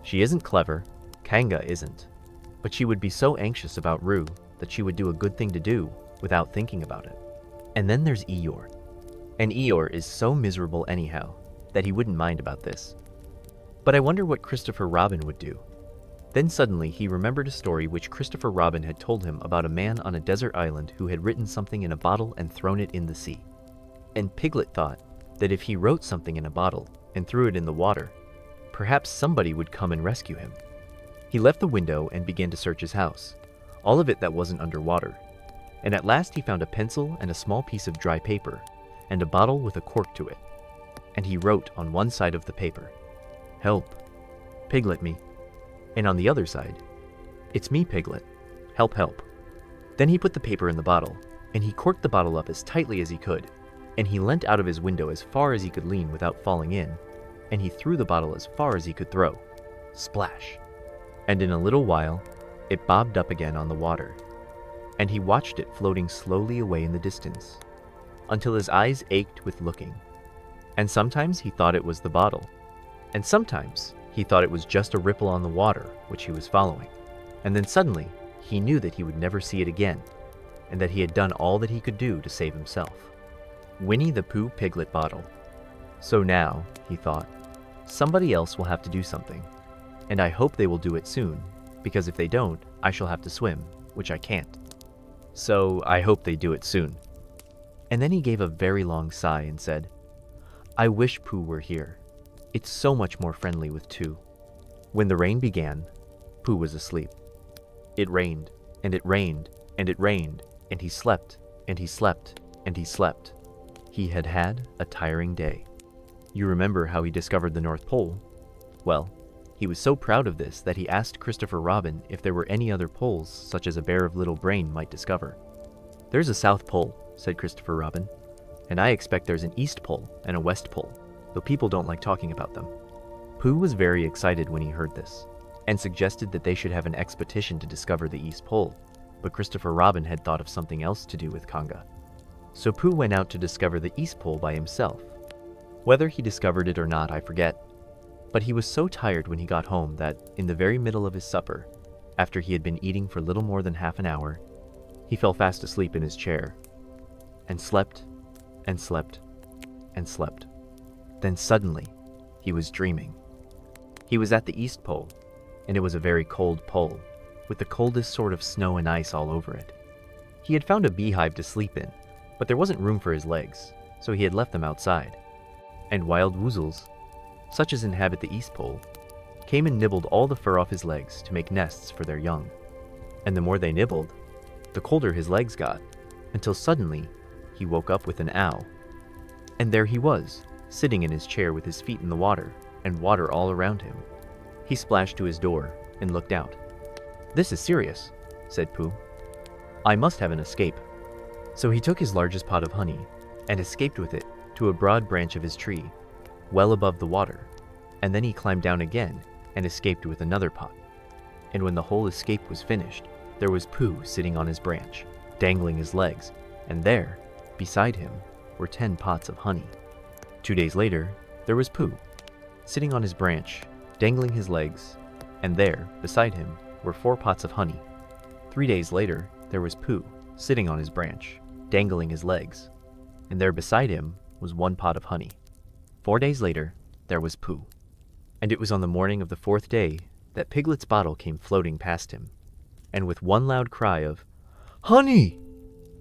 She isn't clever, Kanga isn't, but she would be so anxious about Roo that she would do a good thing to do without thinking about it. And then there's Eeyore. And Eeyore is so miserable anyhow that he wouldn't mind about this. But I wonder what Christopher Robin would do. Then suddenly he remembered a story which Christopher Robin had told him about a man on a desert island who had written something in a bottle and thrown it in the sea. And Piglet thought that if he wrote something in a bottle and threw it in the water, perhaps somebody would come and rescue him. He left the window and began to search his house, all of it that wasn't underwater. And at last he found a pencil and a small piece of dry paper, and a bottle with a cork to it. And he wrote on one side of the paper, "Help, Piglet me." And on the other side, "It's me, Piglet. Help, help." Then he put the paper in the bottle, and he corked the bottle up as tightly as he could, and he leant out of his window as far as he could lean without falling in, and he threw the bottle as far as he could throw. Splash! And in a little while, it bobbed up again on the water, and he watched it floating slowly away in the distance, until his eyes ached with looking. And sometimes he thought it was the bottle, and sometimes he thought it was just a ripple on the water which he was following. And then suddenly, he knew that he would never see it again, and that he had done all that he could do to save himself. Winnie the Pooh Piglet Bottle. So now, he thought, somebody else will have to do something, and I hope they will do it soon, because if they don't, I shall have to swim, which I can't. So I hope they do it soon. And then he gave a very long sigh and said, I wish Pooh were here. It's so much more friendly with two. When the rain began, Pooh was asleep. It rained, and it rained, and it rained, and he slept, and he slept, and he slept. He had had a tiring day. You remember how he discovered the North Pole? Well, he was so proud of this that he asked Christopher Robin if there were any other poles such as a bear of little brain might discover. There's a South Pole, said Christopher Robin, and I expect there's an East Pole and a West Pole, though people don't like talking about them. Pooh was very excited when he heard this, and suggested that they should have an expedition to discover the East Pole, but Christopher Robin had thought of something else to do with Conga. So Pooh went out to discover the East Pole by himself. Whether he discovered it or not, I forget, but he was so tired when he got home that, in the very middle of his supper, after he had been eating for little more than half an hour, he fell fast asleep in his chair, and slept, and slept, and slept. Then suddenly, he was dreaming. He was at the East Pole, and it was a very cold pole, with the coldest sort of snow and ice all over it. He had found a beehive to sleep in, but there wasn't room for his legs, so he had left them outside. And wild woozles, such as inhabit the East Pole, came and nibbled all the fur off his legs to make nests for their young. And the more they nibbled, the colder his legs got, until suddenly he woke up with an ow. And there he was, sitting in his chair with his feet in the water, and water all around him. He splashed to his door and looked out. This is serious, said Pooh. I must have an escape. So he took his largest pot of honey and escaped with it to a broad branch of his tree, well above the water, and then he climbed down again and escaped with another pot. And when the whole escape was finished, there was Pooh sitting on his branch, dangling his legs, and there, beside him, were 10 pots of honey. 2 days later, there was Pooh, sitting on his branch, dangling his legs, and there, beside him, were 4 pots of honey. 3 days later, there was Pooh, sitting on his branch, dangling his legs, and there beside him was 1 pot of honey. 4 days later, there was Pooh. And it was on the morning of the 4th day that Piglet's bottle came floating past him, and with one loud cry of, "Honey!"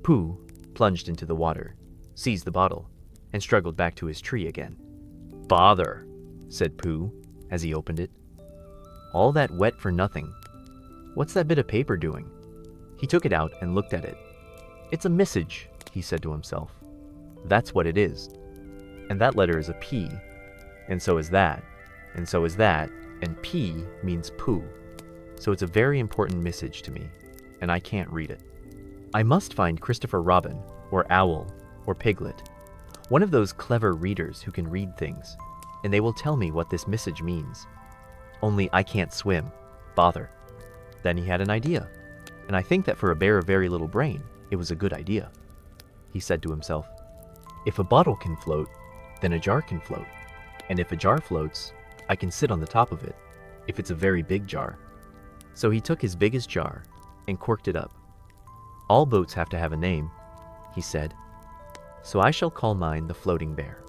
Pooh plunged into the water, seized the bottle, and struggled back to his tree again. "Bother," said Pooh as he opened it. "All that wet for nothing. What's that bit of paper doing?" He took it out and looked at it. "It's a message," he said to himself. "That's what it is. And that letter is a P, and so is that, and so is that, and P means Pooh. So it's a very important message to me, and I can't read it. I must find Christopher Robin, or Owl, or Piglet, one of those clever readers who can read things, and they will tell me what this message means. Only I can't swim. Bother." Then he had an idea, and I think that for a bear of very little brain, it was a good idea. He said to himself, "If a bottle can float, then a jar can float. And if a jar floats, I can sit on the top of it, if it's a very big jar." So he took his biggest jar and corked it up. "All boats have to have a name," he said, "so I shall call mine the Floating Bear."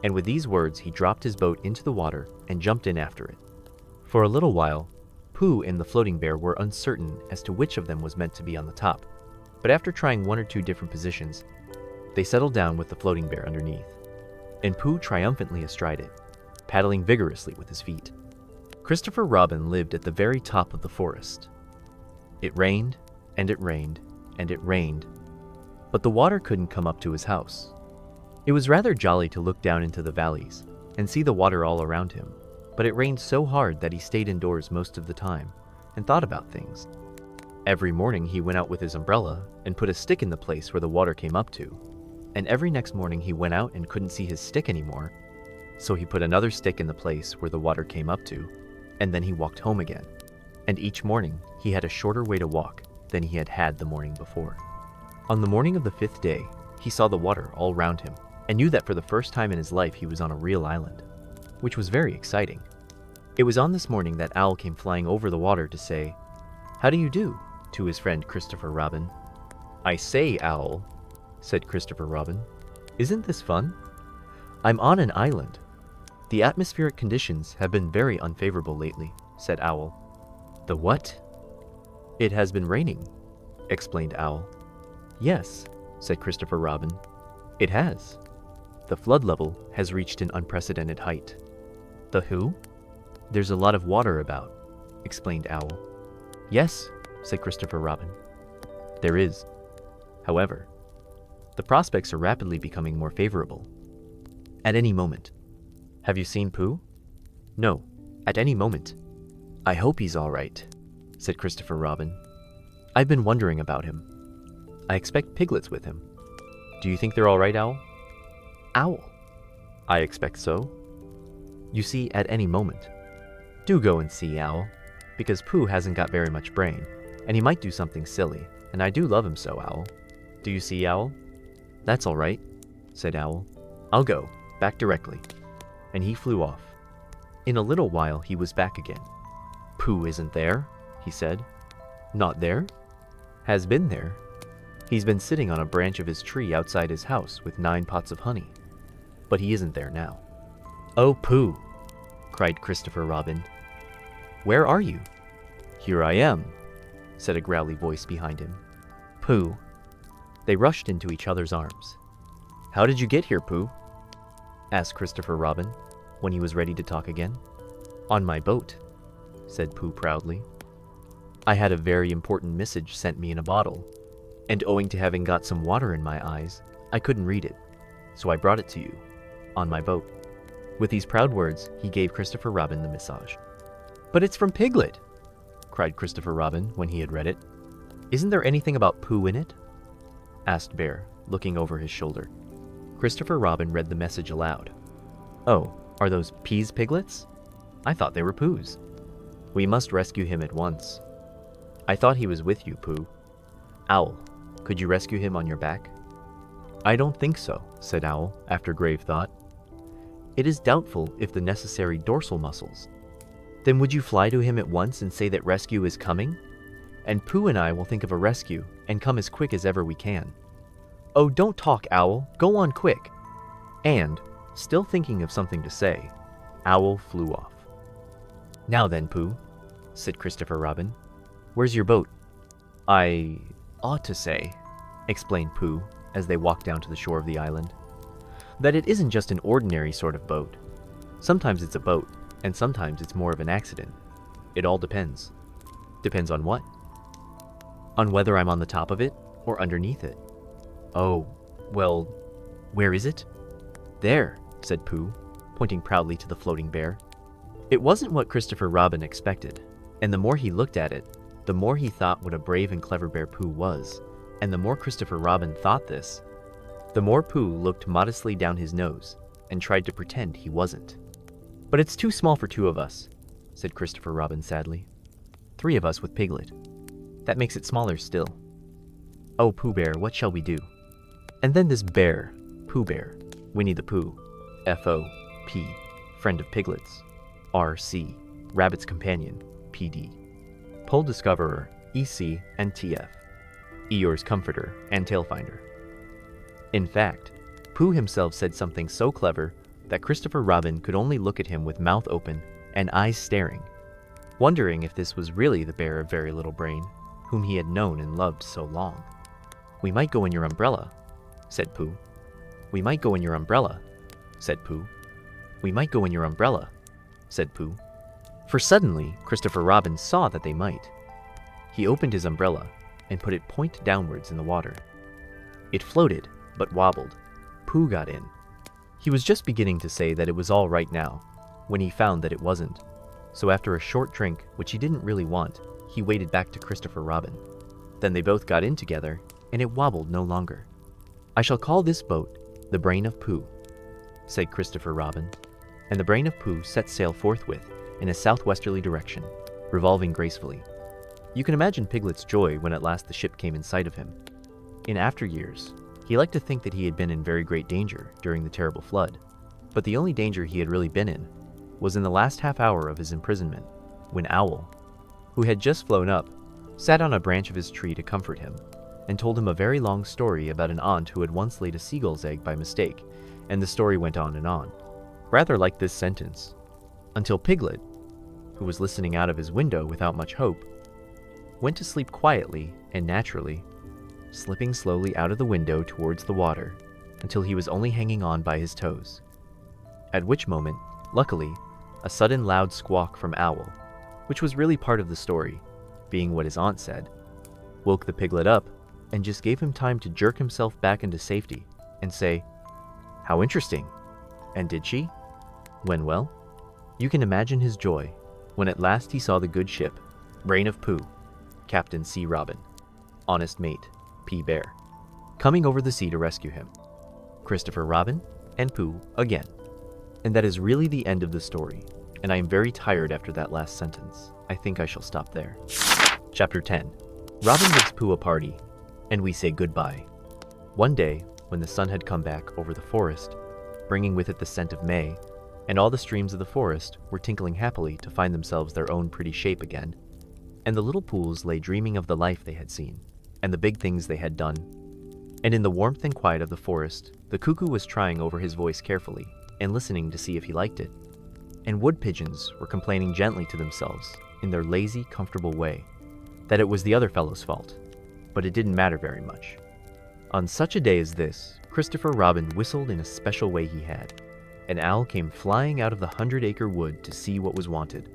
And with these words, he dropped his boat into the water and jumped in after it. For a little while, Pooh and the Floating Bear were uncertain as to which of them was meant to be on the top, but after trying 1 or 2 different positions, they settled down with the Floating Bear underneath, and Pooh triumphantly astride it, paddling vigorously with his feet. Christopher Robin lived at the very top of the forest. It rained, and it rained, and it rained, but the water couldn't come up to his house. It was rather jolly to look down into the valleys and see the water all around him, but it rained so hard that he stayed indoors most of the time and thought about things. Every morning he went out with his umbrella and put a stick in the place where the water came up to, and every next morning he went out and couldn't see his stick anymore, so he put another stick in the place where the water came up to, and then he walked home again. And each morning he had a shorter way to walk than he had had the morning before. On the morning of the 5th day, he saw the water all round him and knew that for the first time in his life he was on a real island, which was very exciting. It was on this morning that Owl came flying over the water to say, "How do you do?" to his friend Christopher Robin. "I say, Owl," said Christopher Robin, "isn't this fun? I'm on an island. The atmospheric conditions have been very unfavorable lately," said Owl. "The what?" "It has been raining," explained Owl. "Yes," said Christopher Robin, "it has. The flood level has reached an unprecedented height." "The who?" "There's a lot of water about," explained Owl. "Yes," said Christopher Robin, "there is. However, the prospects are rapidly becoming more favorable. At any moment." "Have you seen Pooh?" "No, at any moment." "I hope he's all right," said Christopher Robin. "I've been wondering about him. I expect piglets with him. Do you think they're all right, Owl?" "Owl?" "I expect so. You see, at any moment. Do go and see, Owl, because Pooh hasn't got very much brain, and he might do something silly, and I do love him so, Owl. Do you see, Owl?" "That's all right," said Owl. "I'll go, back directly." And he flew off. In a little while he was back again. "Pooh isn't there," he said. "Not there?" "Has been there. He's been sitting on a branch of his tree outside his house with 9 pots of honey. But he isn't there now." "Oh, Pooh!" cried Christopher Robin. "Where are you?" "Here I am," said a growly voice behind him. "Pooh." They rushed into each other's arms. "How did you get here, Pooh?" asked Christopher Robin when he was ready to talk again. "On my boat," said Pooh proudly. "I had a very important message sent me in a bottle, and owing to having got some water in my eyes, I couldn't read it, so I brought it to you, on my boat." With these proud words, he gave Christopher Robin the message. "But it's from Piglet!" cried Christopher Robin when he had read it. "Isn't there anything about Pooh in it?" asked Bear, looking over his shoulder. Christopher Robin read the message aloud. "Oh, are those Peas piglets? I thought they were Pooh's. We must rescue him at once. I thought he was with you, Pooh. Owl, could you rescue him on your back?" "I don't think so," said Owl, after grave thought. "It is doubtful if the necessary dorsal muscles." "Then would you fly to him at once and say that rescue is coming? And Pooh and I will think of a rescue and come as quick as ever we can." "Oh, don't talk, Owl. Go on quick." And, still thinking of something to say, Owl flew off. "Now then, Pooh," said Christopher Robin, "where's your boat?" "I ought to say," explained Pooh as they walked down to the shore of the island, "that it isn't just an ordinary sort of boat. Sometimes it's a boat, and sometimes it's more of an accident. It all depends." "Depends on what?" "On whether I'm on the top of it or underneath it." "Oh, well, where is it?" "There," said Pooh, pointing proudly to the floating bear. It wasn't what Christopher Robin expected, and the more he looked at it, the more he thought what a brave and clever bear Pooh was, and the more Christopher Robin thought this, the more Pooh looked modestly down his nose and tried to pretend he wasn't. "But it's too small for 2 of us," said Christopher Robin sadly. 3 of us with Piglet. That makes it smaller still. Oh, Pooh Bear, what shall we do?" And then this bear, Pooh Bear, Winnie the Pooh, F.O.P., friend of Piglets, R.C., Rabbit's companion, P.D., Pole Discoverer, E.C. and T.F., Eeyore's Comforter and Tailfinder. In fact, Pooh himself said something so clever that Christopher Robin could only look at him with mouth open and eyes staring, wondering if this was really the bear of very little brain, whom he had known and loved so long. "We might go in your umbrella," said Pooh. "We might go in your umbrella," said Pooh. "We might go in your umbrella," said Pooh. For suddenly, Christopher Robin saw that they might. He opened his umbrella and put it point downwards in the water. It floated, but wobbled. Pooh got in. He was just beginning to say that it was all right now, when he found that it wasn't. So after a short drink, which he didn't really want, he waded back to Christopher Robin. Then they both got in together, and it wobbled no longer. "I shall call this boat the Brain of Pooh," said Christopher Robin, and the Brain of Pooh set sail forthwith in a southwesterly direction, revolving gracefully. You can imagine Piglet's joy when at last the ship came in sight of him. In after years, he liked to think that he had been in very great danger during the terrible flood, but the only danger he had really been in was in the last half hour of his imprisonment, when Owl, who had just flown up, sat on a branch of his tree to comfort him, and told him a very long story about an aunt who had once laid a seagull's egg by mistake, and the story went on, rather like this sentence, until Piglet, who was listening out of his window without much hope, went to sleep quietly and naturally, slipping slowly out of the window towards the water until he was only hanging on by his toes. At which moment, luckily, a sudden loud squawk from Owl, which was really part of the story, being what his aunt said, woke the piglet up and just gave him time to jerk himself back into safety and say, "How interesting. And did she?" When, well, you can imagine his joy when at last he saw the good ship, Brain of Pooh, Captain C. Robin, honest mate, P. Bear, coming over the sea to rescue him. Christopher Robin and Pooh again. And that is really the end of the story, and I am very tired after that last sentence. I think I shall stop there. Chapter 10. Robin gives Pooh a party, and we say goodbye. One day, when the sun had come back over the forest, bringing with it the scent of May, and all the streams of the forest were tinkling happily to find themselves their own pretty shape again, and the little pools lay dreaming of the life they had seen, and the big things they had done. And in the warmth and quiet of the forest, the cuckoo was trying over his voice carefully, and listening to see if he liked it. And wood pigeons were complaining gently to themselves, in their lazy, comfortable way, that it was the other fellow's fault, but it didn't matter very much. On such a day as this, Christopher Robin whistled in a special way he had. An owl came flying out of the 100-acre wood to see what was wanted.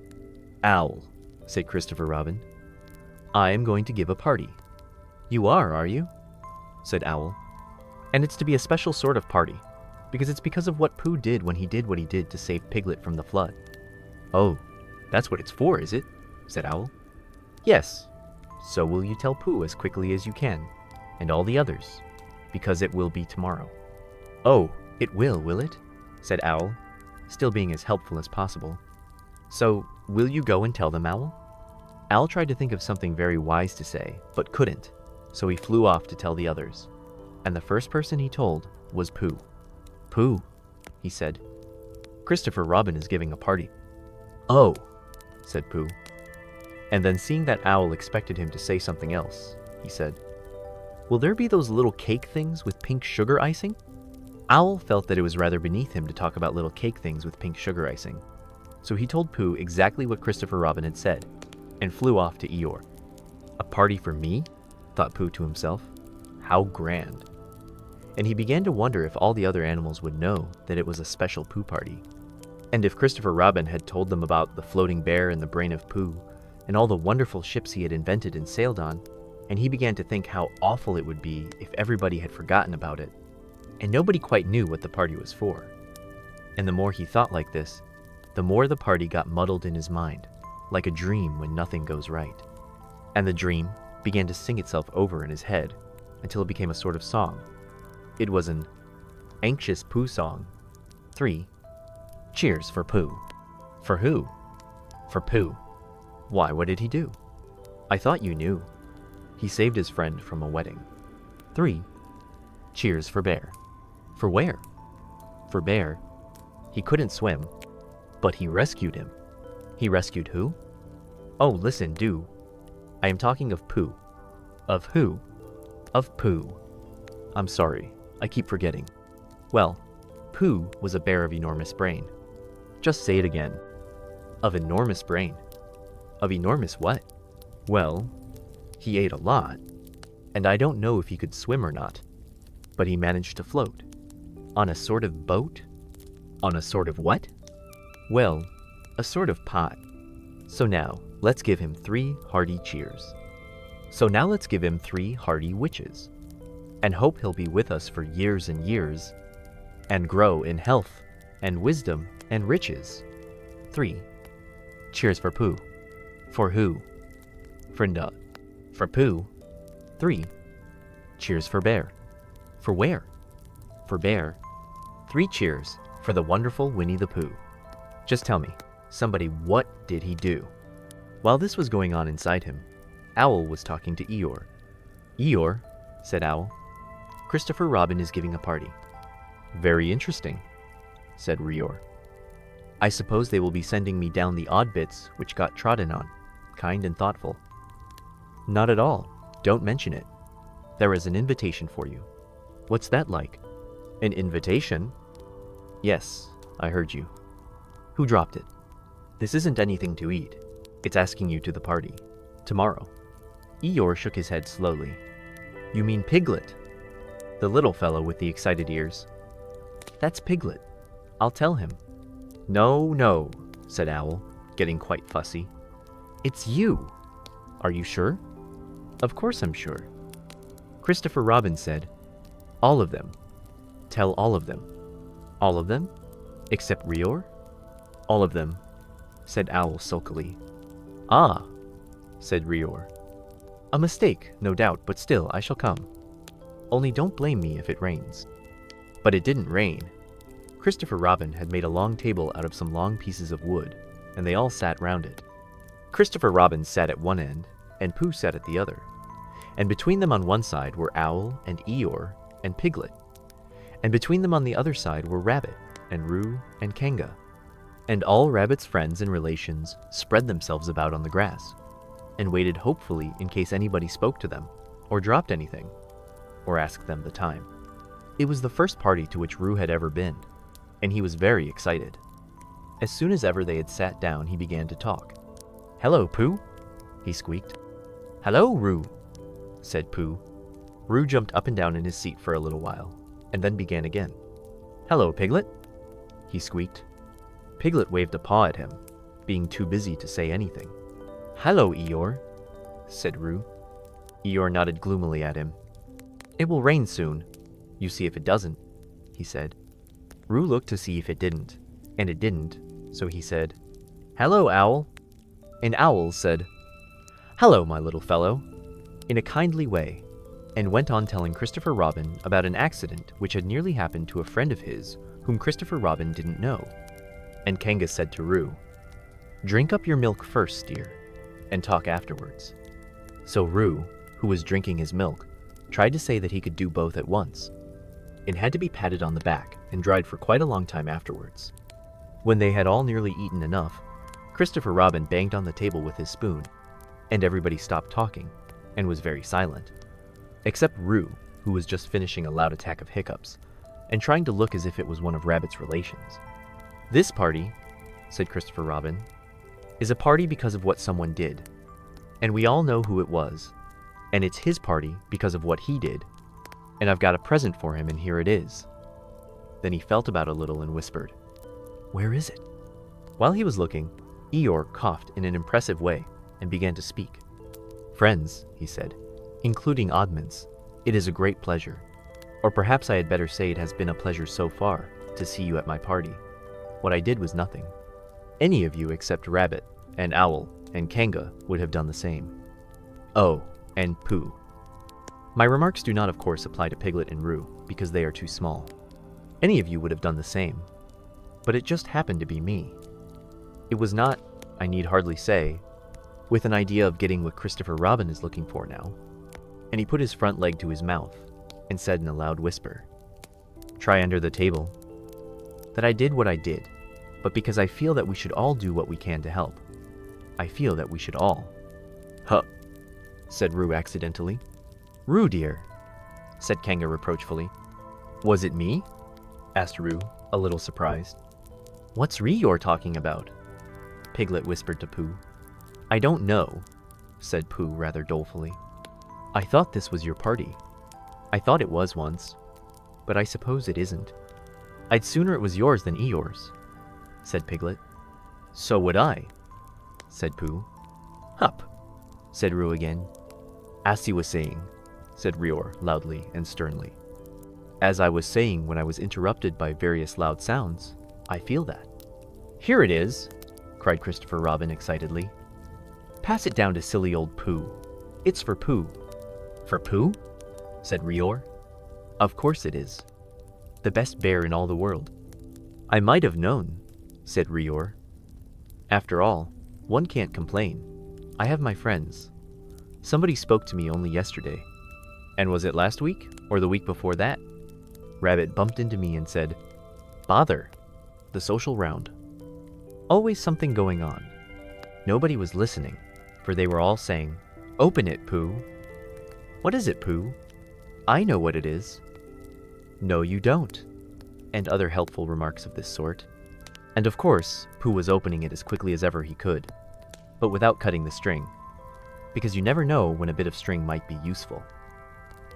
"Owl," said Christopher Robin, "I am going to give a party." "You are you?" said Owl. "And it's to be a special sort of party, because it's because of what Pooh did when he did what he did to save Piglet from the flood." "Oh, that's what it's for, is it?" said Owl. "Yes. So will you tell Pooh as quickly as you can, and all the others, because it will be tomorrow." "Oh, it will it?" said Owl, still being as helpful as possible. "So, will you go and tell them, Owl?" Owl tried to think of something very wise to say, but couldn't, so he flew off to tell the others. And the first person he told was Pooh. "Pooh," he said, "Christopher Robin is giving a party." "Oh," said Pooh. And then seeing that Owl expected him to say something else, he said, "Will there be those little cake things with pink sugar icing?" Owl felt that it was rather beneath him to talk about little cake things with pink sugar icing. So he told Pooh exactly what Christopher Robin had said, and flew off to Eeyore. "A party for me?" thought Pooh to himself. "How grand." And he began to wonder if all the other animals would know that it was a special Pooh party. And if Christopher Robin had told them about the floating bear and the Brain of Pooh, and all the wonderful ships he had invented and sailed on, and he began to think how awful it would be if everybody had forgotten about it, and nobody quite knew what the party was for. And the more he thought like this, the more the party got muddled in his mind, like a dream when nothing goes right. And the dream began to sing itself over in his head until it became a sort of song. It was an anxious Pooh song. 3. Cheers for Pooh. For who? For Pooh. Why, what did he do? I thought you knew. He saved his friend from a wedding. 3. Cheers for Bear. For where? For Bear. He couldn't swim, but he rescued him. He rescued who? Oh, listen, do. I am talking of Pooh. Of who? Of Pooh. I'm sorry, I keep forgetting. Well, Pooh was a bear of enormous brain. Just say it again. Of enormous brain. Of enormous what? Well, he ate a lot, and I don't know if he could swim or not, but he managed to float. On a sort of boat? On a sort of what? Well, a sort of pot. So now, let's give him 3 hearty cheers. So now let's give him 3 hearty wishes, and hope he'll be with us for years and years, and grow in health and wisdom and riches. 3. Cheers for Pooh. For who? For Pooh. 3. Cheers for Bear. For where? For Bear. 3 cheers for the wonderful Winnie the Pooh. Just tell me, somebody, what did he do? While this was going on inside him, Owl was talking to Eeyore. Eeyore, said Owl, Christopher Robin is giving a party. Very interesting, said Eeyore. I suppose they will be sending me down the odd bits which got trodden on. Kind and thoughtful. Not at all. Don't mention it. There is an invitation for you. What's that like? An invitation? Yes, I heard you. Who dropped it? This isn't anything to eat. It's asking you to the party. Tomorrow. Eeyore shook his head slowly. You mean Piglet? The little fellow with the excited ears. That's Piglet. I'll tell him. No, no, said Owl, getting quite fussy. It's you. Are you sure? Of course I'm sure. Christopher Robin said, all of them. Tell all of them. All of them? Except Eeyore? All of them, said Owl sulkily. Ah, said Eeyore. A mistake, no doubt, but still I shall come. Only don't blame me if it rains. But it didn't rain. Christopher Robin had made a long table out of some long pieces of wood, and they all sat round it. Christopher Robin sat at one end, and Pooh sat at the other. And between them on one side were Owl and Eeyore and Piglet. And between them on the other side were Rabbit and Roo and Kanga. And all Rabbit's friends and relations spread themselves about on the grass, and waited hopefully in case anybody spoke to them, or dropped anything, or asked them the time. It was the first party to which Roo had ever been, and he was very excited. As soon as ever they had sat down, he began to talk. Hello, Pooh, he squeaked. Hello, Roo, said Pooh. Roo jumped up and down in his seat for a little while, and then began again. Hello, Piglet, he squeaked. Piglet waved a paw at him, being too busy to say anything. Hello, Eeyore, said Roo. Eeyore nodded gloomily at him. It will rain soon. You see if it doesn't, he said. Roo looked to see if it didn't, and it didn't, so he said, Hello, Owl. And Owl said, Hello, my little fellow, in a kindly way, and went on telling Christopher Robin about an accident which had nearly happened to a friend of his whom Christopher Robin didn't know. And Kanga said to Roo, Drink up your milk first, dear, and talk afterwards. So Roo, who was drinking his milk, tried to say that he could do both at once, and had to be patted on the back and dried for quite a long time afterwards. When they had all nearly eaten enough, Christopher Robin banged on the table with his spoon, and everybody stopped talking and was very silent, except Roo, who was just finishing a loud attack of hiccups and trying to look as if it was one of Rabbit's relations. This party, said Christopher Robin, is a party because of what someone did, and we all know who it was, and it's his party because of what he did, and I've got a present for him, and here it is. Then he felt about a little and whispered, Where is it? While he was looking, Eeyore coughed in an impressive way and began to speak. Friends, he said, including Oddments, it is a great pleasure, or perhaps I had better say it has been a pleasure so far, to see you at my party. What I did was nothing. Any of you except Rabbit and Owl and Kanga would have done the same. Oh, and Pooh. My remarks do not, of course, apply to Piglet and Roo, because they are too small. Any of you would have done the same. But it just happened to be me. It was not, I need hardly say, with an idea of getting what Christopher Robin is looking for now. And he put his front leg to his mouth and said in a loud whisper, Try under the table. That I did what I did, but because I feel that we should all do what we can to help. I feel that we should all. Huh, said Roo accidentally. Roo, dear, said Kanga reproachfully. Was it me? Asked Roo, a little surprised. What's Eeyore talking about? Piglet whispered to Pooh. I don't know, said Pooh rather dolefully. I thought this was your party. I thought it was once, but I suppose it isn't. I'd sooner it was yours than Eeyore's, said Piglet. So would I, said Pooh. Hup, said Roo again. As he was saying, said Rior loudly and sternly. As I was saying when I was interrupted by various loud sounds, I feel that. Here it is, cried Christopher Robin excitedly. Pass it down to silly old Pooh. It's for Pooh. For Pooh? Said Rior. Of course it is. The best bear in all the world. I might have known, said Rior. After all, one can't complain. I have my friends. Somebody spoke to me only yesterday. And was it last week or the week before that? Rabbit bumped into me and said, Bother, the social round. Always something going on. Nobody was listening, for they were all saying, Open it, Pooh. What is it, Pooh? I know what it is. No, you don't. And other helpful remarks of this sort. And of course, Pooh was opening it as quickly as ever he could, but without cutting the string, because you never know when a bit of string might be useful.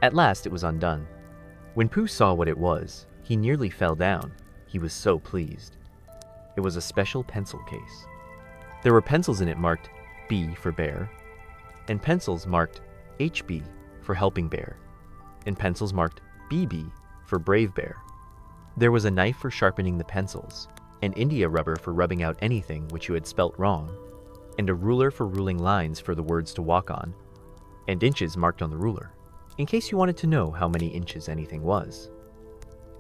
At last it was undone. When Pooh saw what it was, he nearly fell down. He was so pleased. It was a special pencil case. There were pencils in it marked B for bear, and pencils marked HB for helping bear, and pencils marked BB for brave bear. There was a knife for sharpening the pencils, an India rubber for rubbing out anything which you had spelt wrong, and a ruler for ruling lines for the words to walk on, and inches marked on the ruler, in case you wanted to know how many inches anything was.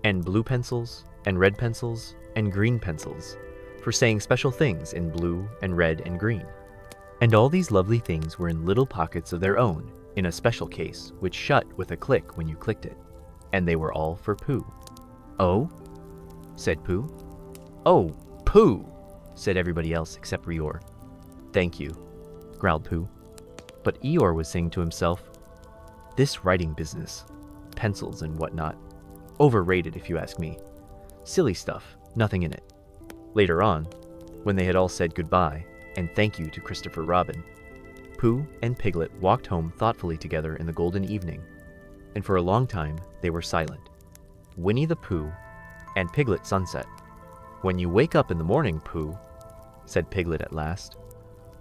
And blue pencils, and red pencils, and green pencils, for saying special things in blue and red and green. And all these lovely things were in little pockets of their own, in a special case, which shut with a click when you clicked it. And they were all for Pooh. Oh? Said Pooh. Oh, Pooh! Said everybody else except Rior. Thank you, growled Pooh. But Eeyore was saying to himself, This writing business, pencils and whatnot, overrated if you ask me. Silly stuff, nothing in it. Later on, when they had all said goodbye and thank you to Christopher Robin, Pooh and Piglet walked home thoughtfully together in the golden evening, and for a long time they were silent. Winnie the Pooh and Piglet Sunset. When you wake up in the morning, Pooh, said Piglet at last,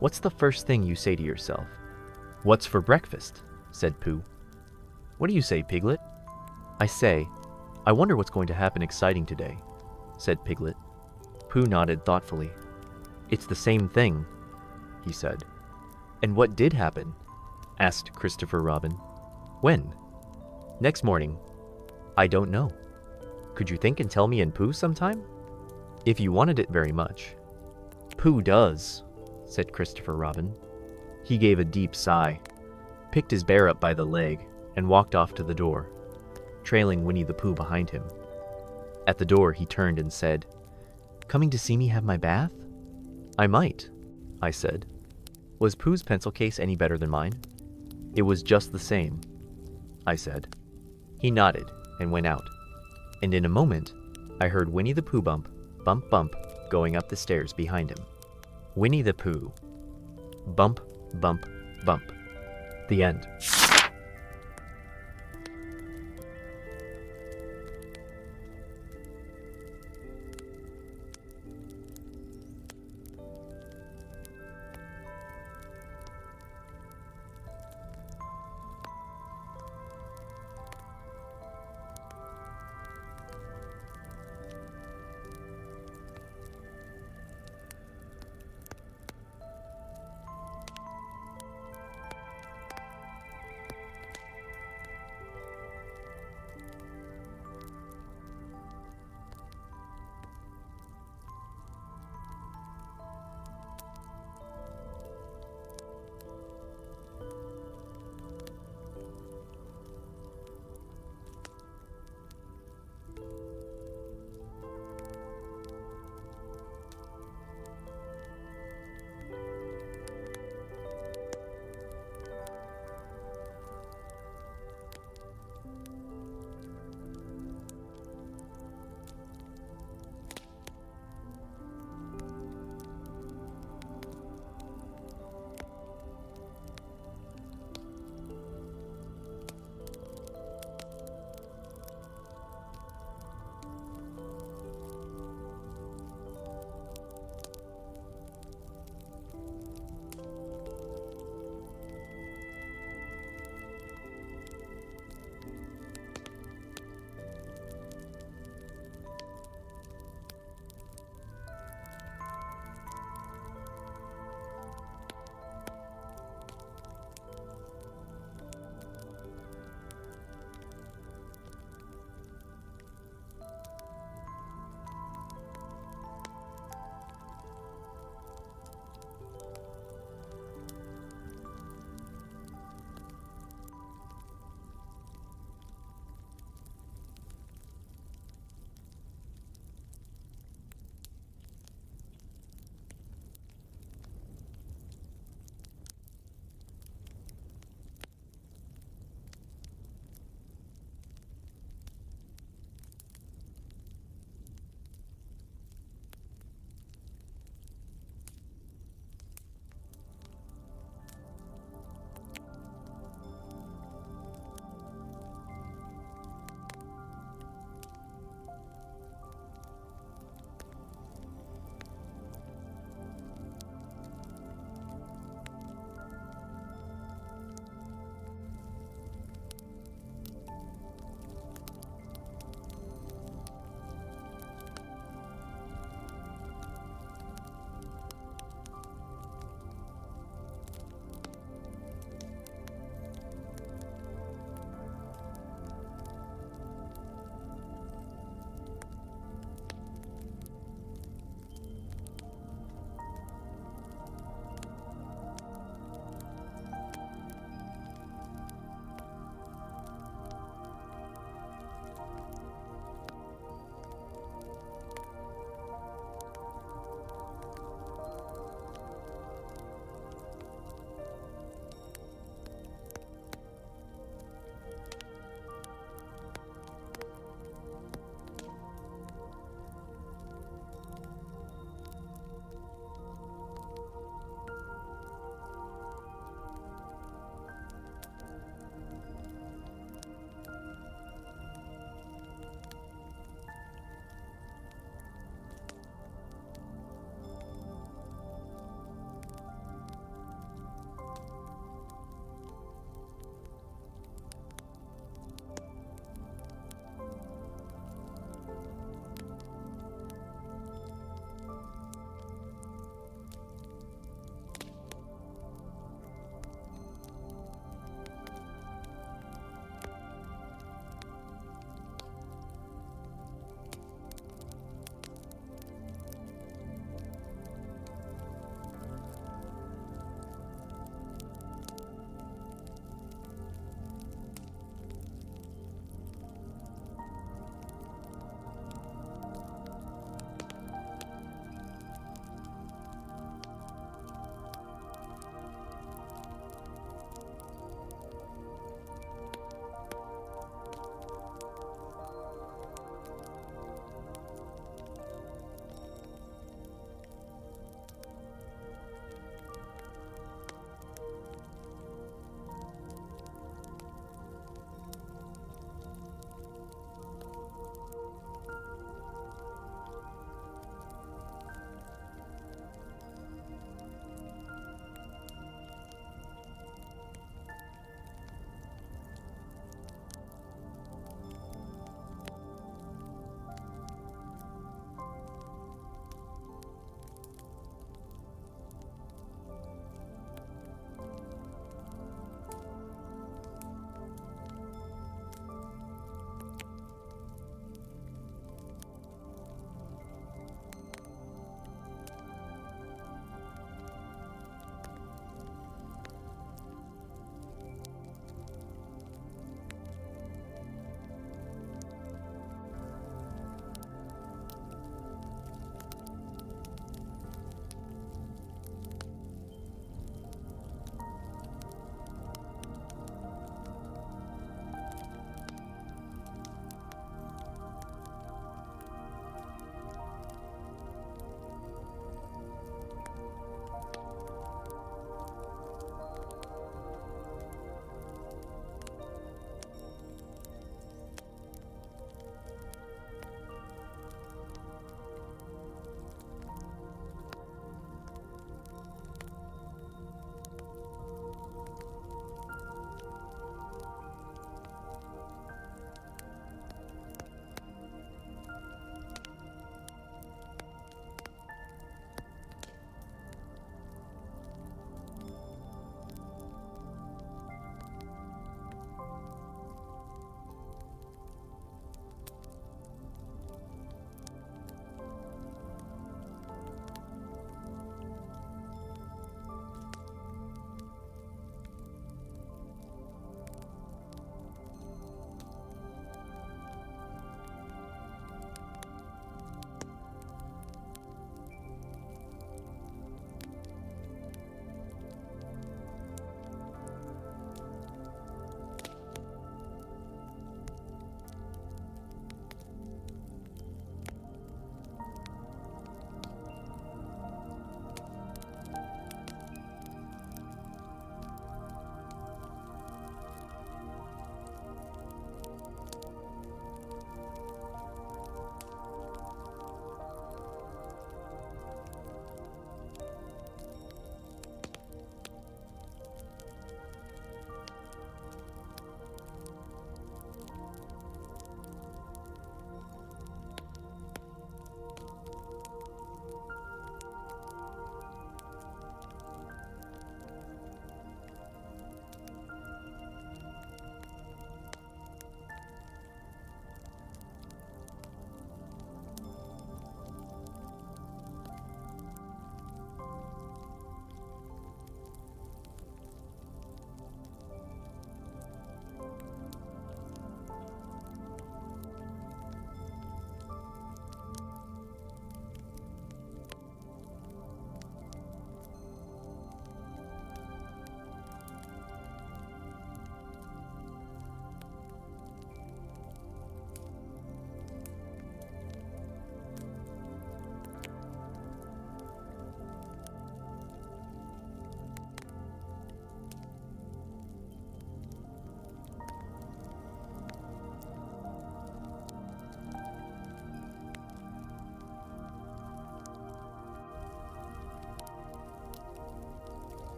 what's the first thing you say to yourself? What's for breakfast? Said Pooh. What do you say, Piglet? I say, I wonder what's going to happen exciting today, said Piglet. Pooh nodded thoughtfully. It's the same thing, he said. And what did happen? Asked Christopher Robin. When? Next morning. I don't know. Could you think and tell me in Pooh sometime? If you wanted it very much. Pooh does, said Christopher Robin. He gave a deep sigh, picked his bear up by the leg, and walked off to the door, trailing Winnie the Pooh behind him. At the door he turned and said, Coming to see me have my bath? I might, I said. Was Pooh's pencil case any better than mine? It was just the same, I said. He nodded and went out, and in a moment I heard Winnie the Pooh bump, bump, bump, going up the stairs behind him. Winnie the Pooh. Bump, bump, bump. The end.